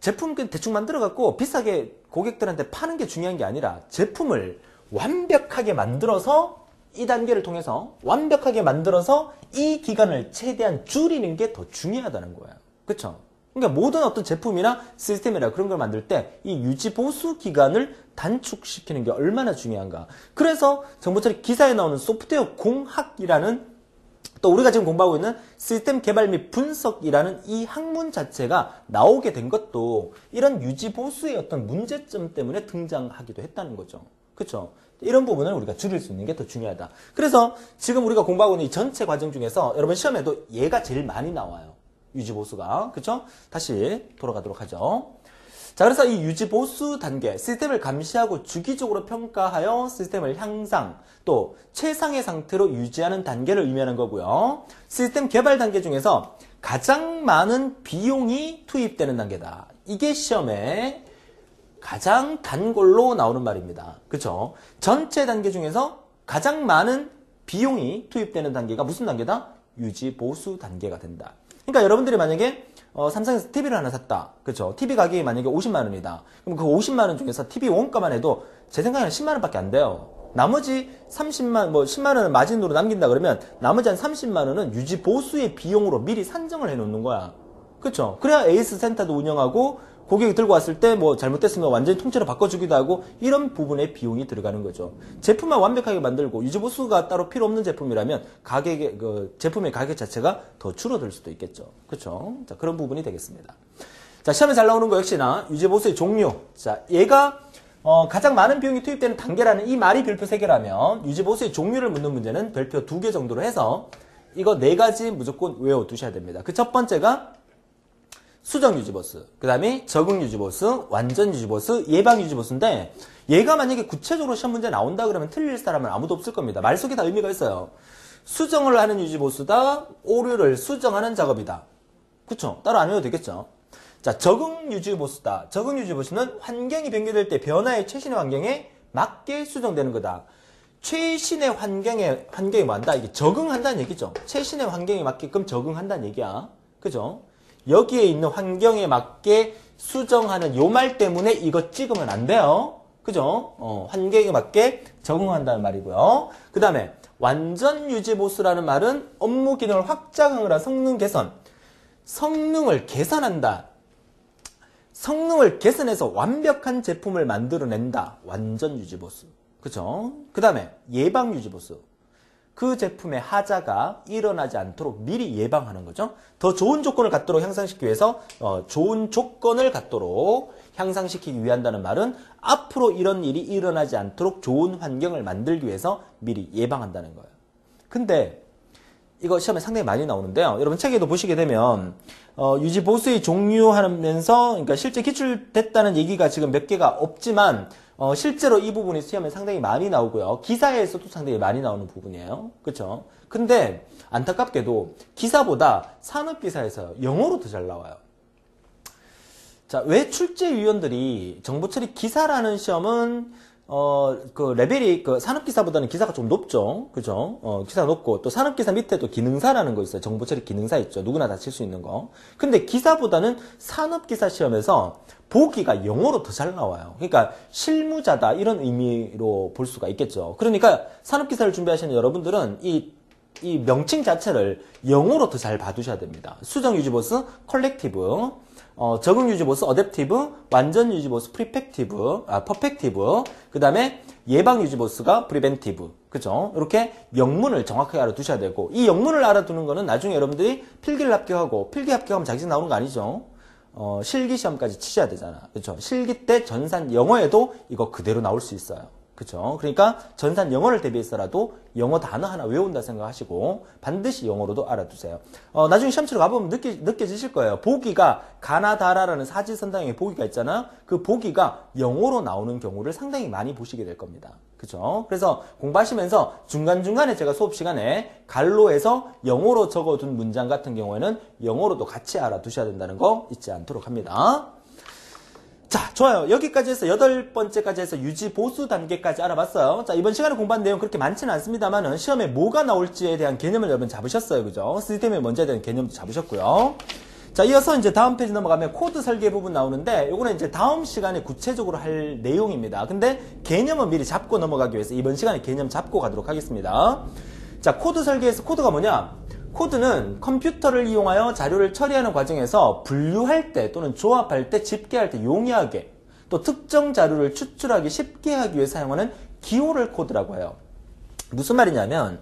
제품 대충 만들어갖고 비싸게 고객들한테 파는 게 중요한 게 아니라 제품을 완벽하게 만들어서 이 단계를 통해서 완벽하게 만들어서 이 기간을 최대한 줄이는 게 더 중요하다는 거예요. 그쵸? 그러니까 모든 어떤 제품이나 시스템이나 그런 걸 만들 때 이 유지 보수 기간을 단축시키는 게 얼마나 중요한가. 그래서 정보처리 기사에 나오는 소프트웨어 공학이라는 또 우리가 지금 공부하고 있는 시스템 개발 및 분석이라는 이 학문 자체가 나오게 된 것도 이런 유지 보수의 어떤 문제점 때문에 등장하기도 했다는 거죠. 그렇죠? 이런 부분을 우리가 줄일 수 있는 게 더 중요하다. 그래서 지금 우리가 공부하고 있는 이 전체 과정 중에서 여러분 시험에도 얘가 제일 많이 나와요. 유지보수가. 그렇죠? 다시 돌아가도록 하죠. 자, 그래서 이 유지보수 단계, 시스템을 감시하고 주기적으로 평가하여 시스템을 향상, 또 최상의 상태로 유지하는 단계를 의미하는 거고요. 시스템 개발 단계 중에서 가장 많은 비용이 투입되는 단계다. 이게 시험에 가장 단골로 나오는 말입니다. 그렇죠? 전체 단계 중에서 가장 많은 비용이 투입되는 단계가 무슨 단계다? 유지보수 단계가 된다. 그러니까 여러분들이 만약에 삼성에서 TV를 하나 샀다. 그렇죠? TV 가격이 만약에 50만 원이다. 그럼 그 50만 원 중에서 TV 원가만 해도 제 생각에는 10만 원밖에 안 돼요. 나머지 30만, 10만 원을 마진으로 남긴다 그러면 나머지 한 30만 원은 유지 보수의 비용으로 미리 산정을 해 놓는 거야. 그렇죠? 그래야 에이스 센터도 운영하고 고객이 들고 왔을 때 뭐 잘못됐으면 완전히 통째로 바꿔주기도 하고 이런 부분에 비용이 들어가는 거죠. 제품만 완벽하게 만들고 유지보수가 따로 필요 없는 제품이라면 가격의 제품의 가격 자체가 더 줄어들 수도 있겠죠. 그렇죠? 자, 그런 부분이 되겠습니다. 자, 시험에 잘 나오는 거 역시나 유지보수의 종류. 자, 얘가 가장 많은 비용이 투입되는 단계라는 이 말이 별표 3개라면 유지보수의 종류를 묻는 문제는 별표 2개 정도로 해서 이거 4가지 무조건 외워두셔야 됩니다. 그 첫 번째가 수정 유지보수, 그 다음에 적응 유지보수, 완전 유지보수, 예방 유지보수인데 얘가 만약에 구체적으로 시험 문제 나온다 그러면 틀릴 사람은 아무도 없을 겁니다. 말 속에 다 의미가 있어요. 수정을 하는 유지보수다, 오류를 수정하는 작업이다. 그쵸? 따로 안 해도 되겠죠? 자, 적응 유지보수다. 적응 유지보수는 환경이 변경될 때 변화의 최신의 환경에 맞게 수정되는 거다. 최신의 환경에 뭐한다? 이게 적응한다는 얘기죠. 최신의 환경에 맞게끔 적응한다는 얘기야. 그죠? 여기에 있는 환경에 맞게 수정하는 요 말 때문에 이거 찍으면 안 돼요. 그죠? 환경에 맞게 적응한다는 말이고요. 그 다음에 완전 유지보수라는 말은 업무 기능을 확장하거나 성능 개선, 성능을 개선한다. 성능을 개선해서 완벽한 제품을 만들어낸다. 완전 유지보수. 그죠? 그 다음에 예방 유지보수. 그 제품의 하자가 일어나지 않도록 미리 예방하는 거죠. 더 좋은 조건을 갖도록 향상시키기 위해서 좋은 조건을 갖도록 향상시키기 위한다는 말은 앞으로 이런 일이 일어나지 않도록 좋은 환경을 만들기 위해서 미리 예방한다는 거예요. 근데 이거 시험에 상당히 많이 나오는데요. 여러분 책에도 보시게 되면 유지보수의 종류하면서 그러니까 실제 기출됐다는 얘기가 지금 몇 개가 없지만 실제로 이 부분이 시험에 상당히 많이 나오고요. 기사에서도 상당히 많이 나오는 부분이에요. 그렇죠? 근데 안타깝게도 기사보다 산업기사에서 영어로 더 잘 나와요. 자, 왜 출제위원들이 정보처리 기사라는 시험은 그 레벨이 그 산업기사보다는 기사가 좀 높죠. 그죠? 기사가 높고 또 산업기사 밑에 또 기능사라는 거 있어요. 정보처리 기능사 있죠. 누구나 다 칠 수 있는 거. 근데 기사보다는 산업기사 시험에서 보기가 영어로 더 잘 나와요. 그러니까 실무자다 이런 의미로 볼 수가 있겠죠. 그러니까 산업기사를 준비하시는 여러분들은 이 명칭 자체를 영어로 더 잘 봐두셔야 됩니다. 수정 유지보수, 컬렉티브, 적응 유지보수, 어댑티브, 완전 유지보수, 퍼펙티브, 그 다음에 예방 유지보수가 프리벤티브. 그죠? 이렇게 영문을 정확하게 알아두셔야 되고, 이 영문을 알아두는 거는 나중에 여러분들이 필기를 합격하고, 필기 합격하면 자격증 나오는 거 아니죠? 실기 시험까지 치셔야 되잖아. 그죠? 실기 때 전산 영어에도 이거 그대로 나올 수 있어요. 그죠? 그러니까 전산 영어를 대비해서라도 영어 단어 하나 외운다 생각하시고 반드시 영어로도 알아두세요. 나중에 시험 치러 가보면 느껴지실 거예요. 보기가 가나다라라는 사지선다형의 보기가 있잖아요. 그 보기가 영어로 나오는 경우를 상당히 많이 보시게 될 겁니다. 그죠? 그래서 공부하시면서 중간중간에 제가 수업 시간에 갈로에서 영어로 적어둔 문장 같은 경우에는 영어로도 같이 알아두셔야 된다는 거 잊지 않도록 합니다. 자, 좋아요. 여기까지 해서 8번째까지 해서 유지 보수 단계까지 알아봤어요. 자, 이번 시간에 공부한 내용 그렇게 많지는 않습니다만은 시험에 뭐가 나올지에 대한 개념을 여러분 잡으셨어요. 그죠? 시스템의 먼저에 대한 개념도 잡으셨고요. 자, 이어서 이제 다음 페이지 넘어가면 코드 설계 부분 나오는데 요거는 이제 다음 시간에 구체적으로 할 내용입니다. 근데 개념은 미리 잡고 넘어가기 위해서 이번 시간에 개념 잡고 가도록 하겠습니다. 자, 코드 설계에서 코드가 뭐냐? 코드는 컴퓨터를 이용하여 자료를 처리하는 과정에서 분류할 때 또는 조합할 때, 집계할 때 용이하게 또 특정 자료를 추출하기 쉽게 하기 위해 사용하는 기호를 코드라고 해요. 무슨 말이냐면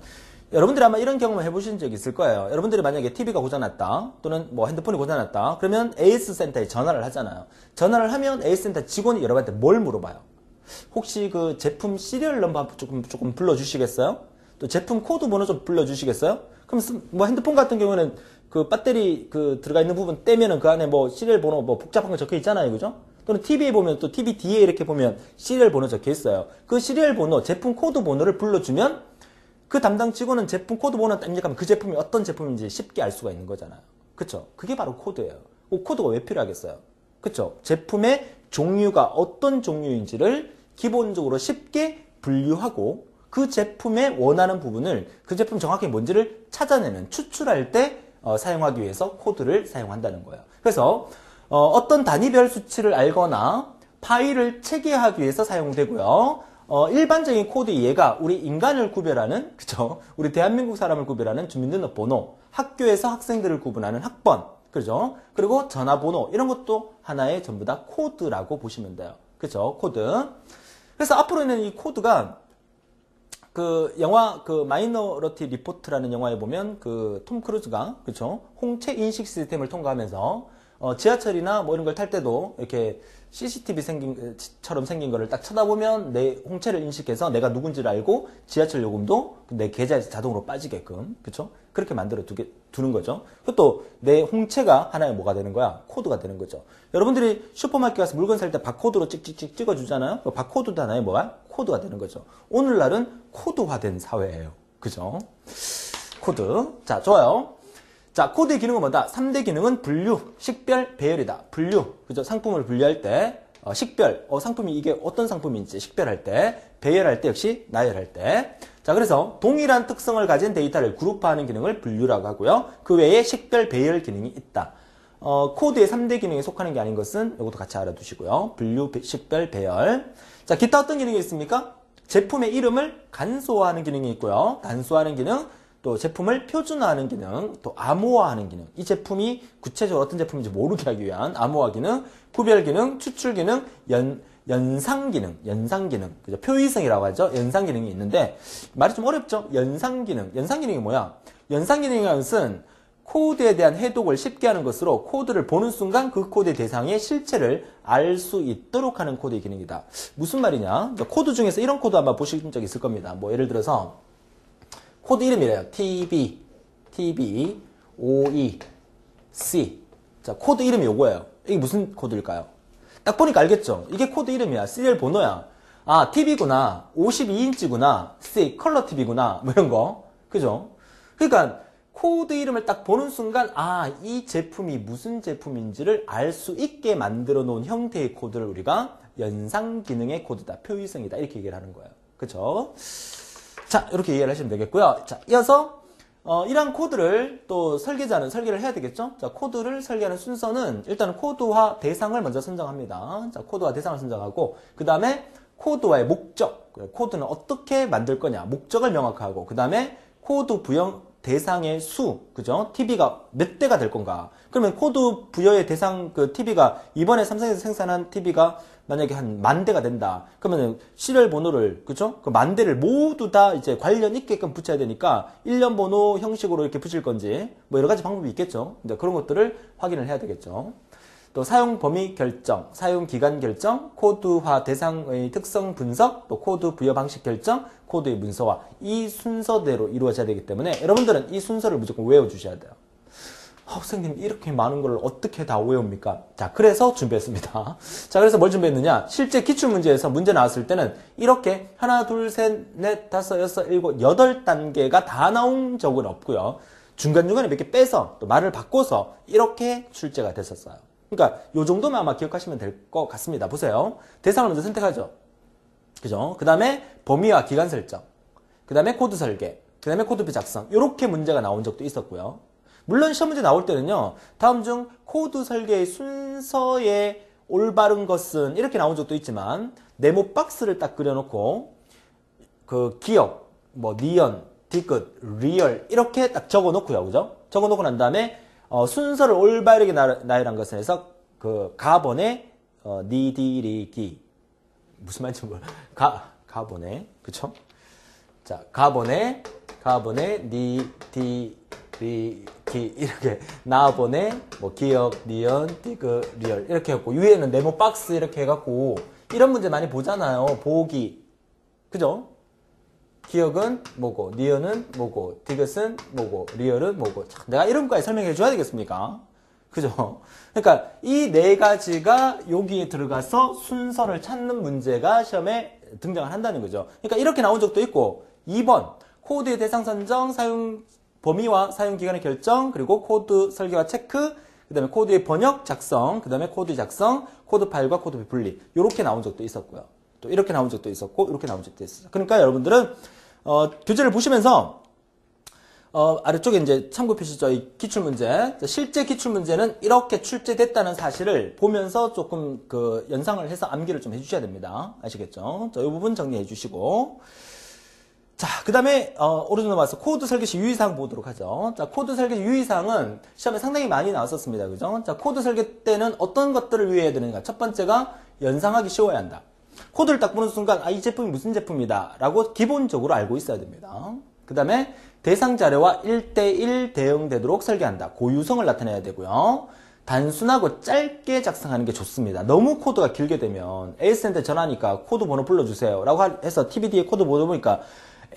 여러분들이 아마 이런 경험을 해보신 적이 있을 거예요. 여러분들이 만약에 TV가 고장났다 또는 뭐 핸드폰이 고장났다 그러면 AS센터에 전화를 하잖아요. 전화를 하면 AS센터 직원이 여러분한테 뭘 물어봐요? 혹시 그 제품 시리얼 넘버 조금 불러주시겠어요? 또 제품 코드 번호 좀 불러주시겠어요? 그럼 뭐 핸드폰 같은 경우는 그 배터리 그 들어가 있는 부분 떼면은 그 안에 뭐 시리얼 번호 뭐 복잡한 거 적혀 있잖아요. 그죠? 또는 TV에 보면 또 TV 뒤에 이렇게 보면 시리얼 번호 적혀 있어요. 그 시리얼 번호, 제품 코드 번호를 불러주면 그 담당 직원은 제품 코드 번호 입력하면 그 제품이 어떤 제품인지 쉽게 알 수가 있는 거잖아요. 그쵸? 그게 바로 코드예요. 코드가 왜 필요하겠어요? 그쵸? 제품의 종류가 어떤 종류인지를 기본적으로 쉽게 분류하고 그 제품의 원하는 부분을 그 제품 정확히 뭔지를 찾아내는, 추출할 때 사용하기 위해서 코드를 사용한다는 거예요. 그래서 어떤 단위별 수치를 알거나 파일을 체계하기 위해서 사용되고요. 일반적인 코드 이해가 우리 인간을 구별하는, 그죠? 우리 대한민국 사람을 구별하는 주민등록번호, 학교에서 학생들을 구분하는 학번, 그죠? 그리고 전화번호, 이런 것도 하나의 전부 다 코드라고 보시면 돼요. 그죠? 코드. 그래서 앞으로는 이 코드가 그 영화 그 마이너리티 리포트라는 영화에 보면 그 톰 크루즈가 그쵸 홍채 인식 시스템을 통과하면서 지하철이나 뭐 이런 걸 탈 때도 이렇게 CCTV 처럼 생긴 거를 딱 쳐다보면 내 홍채를 인식해서 내가 누군지를 알고 지하철 요금도 내 계좌에 자동으로 빠지게끔 그쵸 그렇게 만들어 두는 거죠. 그것도 내 홍채가 하나의 뭐가 되는 거야? 코드가 되는 거죠. 여러분들이 슈퍼마켓 가서 물건 살 때 바코드로 찍찍찍 찍어주잖아요. 그 바코드도 하나의 뭐야? 코드가 되는 거죠. 오늘날은 코드화된 사회예요. 그죠? 코드. 자, 좋아요. 자, 코드의 기능은 뭐다? 3대 기능은 분류, 식별, 배열이다. 분류. 그죠? 상품을 분류할 때, 식별. 상품이 이게 어떤 상품인지 식별할 때, 배열할 때 역시 나열할 때. 자, 그래서 동일한 특성을 가진 데이터를 그룹화하는 기능을 분류라고 하고요. 그 외에 식별, 배열 기능이 있다. 코드의 3대 기능에 속하는 게 아닌 것은 이것도 같이 알아두시고요. 분류, 식별, 배열. 자, 기타 어떤 기능이 있습니까? 제품의 이름을 간소화하는 기능이 있고요. 단소화하는 기능, 또 제품을 표준화하는 기능, 또 암호화하는 기능. 이 제품이 구체적으로 어떤 제품인지 모르게 하기 위한 암호화 기능, 구별 기능, 추출 기능, 연상 기능, 그죠? 표의성이라고 하죠. 연상 기능이 있는데, 말이 좀 어렵죠? 연상 기능. 연상 기능이 뭐야? 연상 기능이라는 것은 코드에 대한 해독을 쉽게 하는 것으로 코드를 보는 순간 그 코드의 대상의 실체를 알 수 있도록 하는 코드의 기능이다. 무슨 말이냐? 코드 중에서 이런 코드 아마 보신 적 있을 겁니다. 뭐 예를 들어서 코드 이름이래요. TB, OE, C. 자, 코드 이름이 요거예요. 이게 무슨 코드일까요? 딱 보니까 알겠죠? 이게 코드 이름이야. 시리얼 번호야. 아, TV구나. 52인치구나. C, 컬러 TV구나. 뭐 이런 거. 그죠? 그러니까 코드 이름을 딱 보는 순간 아, 이 제품이 무슨 제품인지를 알 수 있게 만들어 놓은 형태의 코드를 우리가 연상 기능의 코드다. 표의성이다. 이렇게 얘기를 하는 거예요. 그죠? 자, 이렇게 이해를 하시면 되겠고요. 자, 이어서 이러한 코드를 또 설계자는 설계를 해야 되겠죠? 자, 코드를 설계하는 순서는 일단은 코드화 대상을 먼저 선정합니다. 자, 코드화 대상을 선정하고 그 다음에 코드화의 목적, 코드는 어떻게 만들 거냐, 목적을 명확하고 그 다음에 코드 부여 대상의 수, 그죠? TV가 몇 대가 될 건가? 그러면 코드 부여의 대상 그 TV가 이번에 삼성에서 생산한 TV가 만약에 한 10,000대가 된다. 그러면 시리얼 번호를, 그죠? 그 10,000대를 모두 다 이제 관련 있게끔 붙여야 되니까 일련 번호 형식으로 이렇게 붙일 건지 뭐 여러 가지 방법이 있겠죠. 이제 그런 것들을 확인을 해야 되겠죠. 또 사용 범위 결정, 사용 기간 결정, 코드화 대상의 특성 분석, 또 코드 부여 방식 결정, 코드의 문서화. 이 순서대로 이루어져야 되기 때문에 여러분들은 이 순서를 무조건 외워주셔야 돼요. 선생님 이렇게 많은 걸 어떻게 다 외웁니까? 자, 그래서 준비했습니다. 자, 그래서 뭘 준비했느냐? 실제 기출문제에서 문제 나왔을 때는 이렇게 하나, 둘, 셋, 넷, 다섯, 여섯, 일곱, 8단계가 다 나온 적은 없고요. 중간중간에 몇 개 빼서 또 말을 바꿔서 이렇게 출제가 됐었어요. 그러니까 요 정도만 아마 기억하시면 될 것 같습니다. 보세요. 대상을 먼저 선택하죠. 그죠? 그 다음에 범위와 기간 설정, 그 다음에 코드 설계, 그 다음에 코드표 작성. 이렇게 문제가 나온 적도 있었고요. 물론 시험 문제 나올 때는요, 다음 중 코드 설계의 순서에 올바른 것은 이렇게 나온 적도 있지만 네모 박스를 딱 그려놓고 그 기억, 뭐 니언, 디귿, 리얼 이렇게 딱 적어놓고요, 그죠? 적어놓고 난 다음에 순서를 올바르게 나열한 것을 해서 그 가번에 니디리기 무슨 말인지 몰라. 가번에 그쵸? 자, 가번에 니디리기 이렇게 나번에 뭐 기억, 니언, 디귿, 리얼 이렇게 했고 위에는 네모 박스 이렇게 해갖고 이런 문제 많이 보잖아요. 보기 그죠? 기억은 뭐고, 니언은 뭐고, 디귿은 뭐고, 리얼은 뭐고. 참, 내가 이런 거까지 설명해 줘야 되겠습니까? 그죠? 그러니까 이 네 가지가 여기에 들어가서 순서를 찾는 문제가 시험에 등장을 한다는 거죠. 그러니까 이렇게 나온 적도 있고 2번 코드의 대상 선정, 사용 범위와 사용 기간의 결정, 그리고 코드 설계와 체크, 그 다음에 코드의 번역, 작성, 그 다음에 코드 작성, 코드 파일과 코드 분리 이렇게 나온 적도 있었고요. 또 이렇게 나온 적도 있었고 이렇게 나온 적도 있었어요. 그러니까 여러분들은 교재를 보시면서 아래쪽에 이제 참고 표시죠. 이 기출문제. 실제 기출문제는 이렇게 출제됐다는 사실을 보면서 조금 그 연상을 해서 암기를 좀 해주셔야 됩니다. 아시겠죠? 자, 이 부분 정리해 주시고. 자, 그 다음에 오른쪽 넘어가서 코드 설계 시 유의사항 보도록 하죠. 자, 코드 설계 유의사항은 시험에 상당히 많이 나왔었습니다. 그죠? 자, 코드 설계 때는 어떤 것들을 유의해야 되는가? 첫 번째가 연상하기 쉬워야 한다. 코드를 딱 보는 순간 이 제품이 무슨 제품이다 라고 기본적으로 알고 있어야 됩니다. 그 다음에 대상 자료와 1:1 대응되도록 설계한다. 고유성을 나타내야 되고요. 단순하고 짧게 작성하는 게 좋습니다. 너무 코드가 길게 되면 AS한테 전화하니까 코드 번호 불러주세요 라고 해서 TBD에 코드 번호 보니까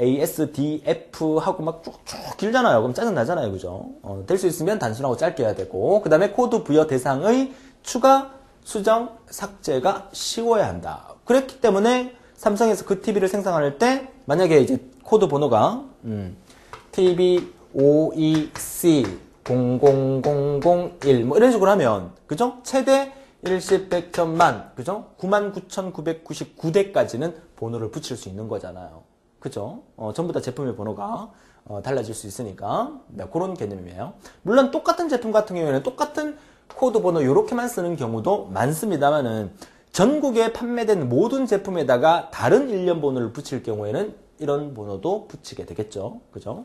ASDF 하고 막 쭉쭉 길잖아요. 그럼 짜증나잖아요. 그죠? 될 수 있으면 단순하고 짧게 해야 되고 그 다음에 코드 부여 대상의 추가, 수정, 삭제가 쉬워야 한다. 그렇기 때문에 삼성에서 그 TV를 생산할 때 만약에 이제 코드 번호가 TB52C00001 뭐 이런 식으로 하면 그죠? 최대 1십 100천만 그죠? 99,999대까지는 번호를 붙일 수 있는 거잖아요. 그죠? 전부 다 제품의 번호가 달라질 수 있으니까 네, 그런 개념이에요. 물론 똑같은 제품 같은 경우에는 똑같은 코드 번호 이렇게만 쓰는 경우도 많습니다만은 전국에 판매된 모든 제품에다가 다른 일련 번호를 붙일 경우에는 이런 번호도 붙이게 되겠죠. 그죠?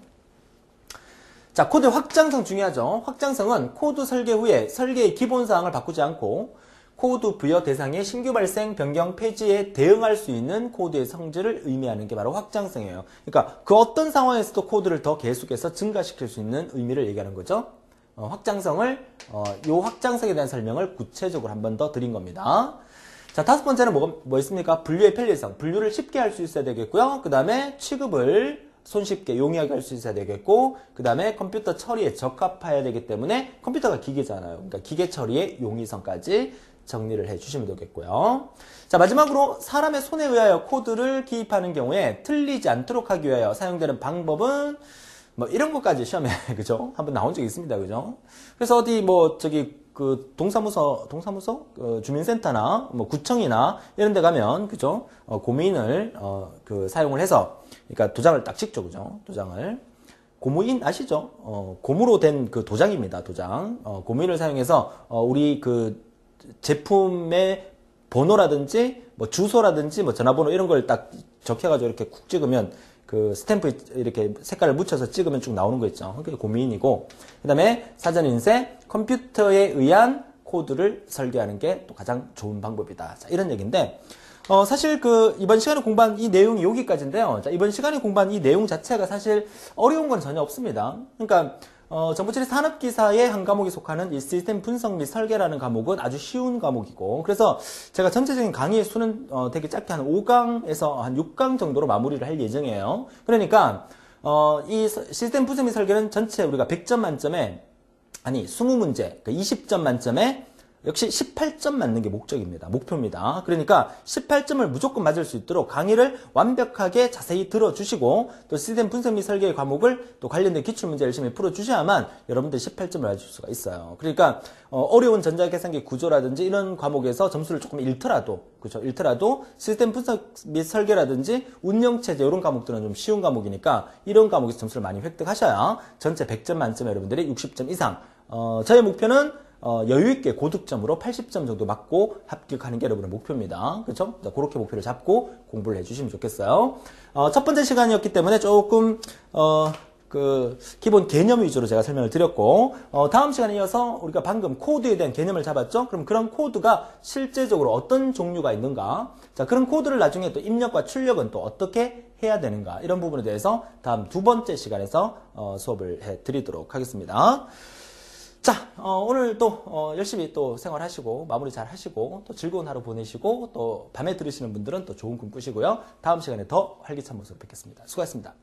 자, 코드 확장성 중요하죠. 확장성은 코드 설계 후에 설계의 기본사항을 바꾸지 않고 코드 부여 대상의 신규 발생, 변경, 폐지에 대응할 수 있는 코드의 성질을 의미하는 게 바로 확장성이에요. 그러니까 그 어떤 상황에서도 코드를 더 계속해서 증가시킬 수 있는 의미를 얘기하는 거죠. 확장성을 요 확장성에 대한 설명을 구체적으로 한 번 더 드린 겁니다. 자, 다섯 번째는 뭐 있습니까? 분류의 편리성. 분류를 쉽게 할 수 있어야 되겠고요. 그 다음에 취급을 손쉽게 용이하게 할 수 있어야 되겠고, 그 다음에 컴퓨터 처리에 적합해야 되기 때문에 컴퓨터가 기계잖아요. 그러니까 기계 처리의 용이성까지 정리를 해 주시면 되겠고요. 자, 마지막으로 사람의 손에 의하여 코드를 기입하는 경우에 틀리지 않도록 하기 위하여 사용되는 방법은 뭐 이런 것까지 시험에 그죠? 한번 나온 적이 있습니다. 그죠? 그래서 어디 뭐 저기 그 동사무소 주민센터나 뭐 구청이나 이런 데 가면 그죠? 고무인을 그 사용을 해서 그러니까 도장을 딱 찍죠. 그죠? 도장을 고무인 아시죠? 고무로 된 그 도장입니다. 도장. 고무인을 사용해서 우리 그 제품의 번호라든지 뭐 주소라든지 뭐 전화번호 이런 걸 딱 적혀가지고 이렇게 쿡 찍으면 그 스탬프 이렇게 색깔을 묻혀서 찍으면 쭉 나오는 거 있죠. 그게 고무인이고, 그 다음에 사전인쇄, 컴퓨터에 의한 코드를 설계하는 게 또 가장 좋은 방법이다. 자, 이런 얘기인데, 사실 이번 시간에 공부한 이 내용이 여기까지인데요. 자, 이번 시간에 공부한 이 내용 자체가 사실 어려운 건 전혀 없습니다. 그러니까, 정보처리 산업기사의 한 과목이 속하는 이 시스템 분석 및 설계라는 과목은 아주 쉬운 과목이고, 그래서 제가 전체적인 강의의 수는 되게 짧게 한 5강에서 한 6강 정도로 마무리를 할 예정이에요. 그러니까 이 시스템 분석 및 설계는 전체 우리가 100점 만점에 20문제, 그러니까 20점 만점에 역시 18점 맞는 게 목표입니다. 그러니까 18점을 무조건 맞을 수 있도록 강의를 완벽하게 자세히 들어주시고 또 시스템 분석 및 설계의 과목을 또 관련된 기출문제 열심히 풀어주셔야만 여러분들 18점을 맞을 수가 있어요. 그러니까 어려운 전자계산기 구조라든지 이런 과목에서 점수를 조금 잃더라도 그렇죠? 잃더라도 시스템 분석 및 설계라든지 운영체제 이런 과목들은 좀 쉬운 과목이니까 이런 과목에서 점수를 많이 획득하셔야 전체 100점 만점에 여러분들이 60점 이상 저의 목표는 여유있게 고득점으로 80점 정도 맞고 합격하는 게 여러분의 목표입니다. 그렇죠? 자, 그렇게 목표를 잡고 공부를 해주시면 좋겠어요. 첫 번째 시간이었기 때문에 조금 기본 개념 위주로 제가 설명을 드렸고 다음 시간에 이어서 우리가 방금 코드에 대한 개념을 잡았죠? 그럼 그런 코드가 실제적으로 어떤 종류가 있는가? 자, 그런 코드를 나중에 또 입력과 출력은 또 어떻게 해야 되는가? 이런 부분에 대해서 다음 두 번째 시간에서 수업을 해드리도록 하겠습니다. 자, 오늘 또 열심히 또 생활하시고 마무리 잘 하시고 또 즐거운 하루 보내시고 또 밤에 들으시는 분들은 또 좋은 꿈 꾸시고요. 다음 시간에 더 활기찬 모습으로 뵙겠습니다. 수고하셨습니다.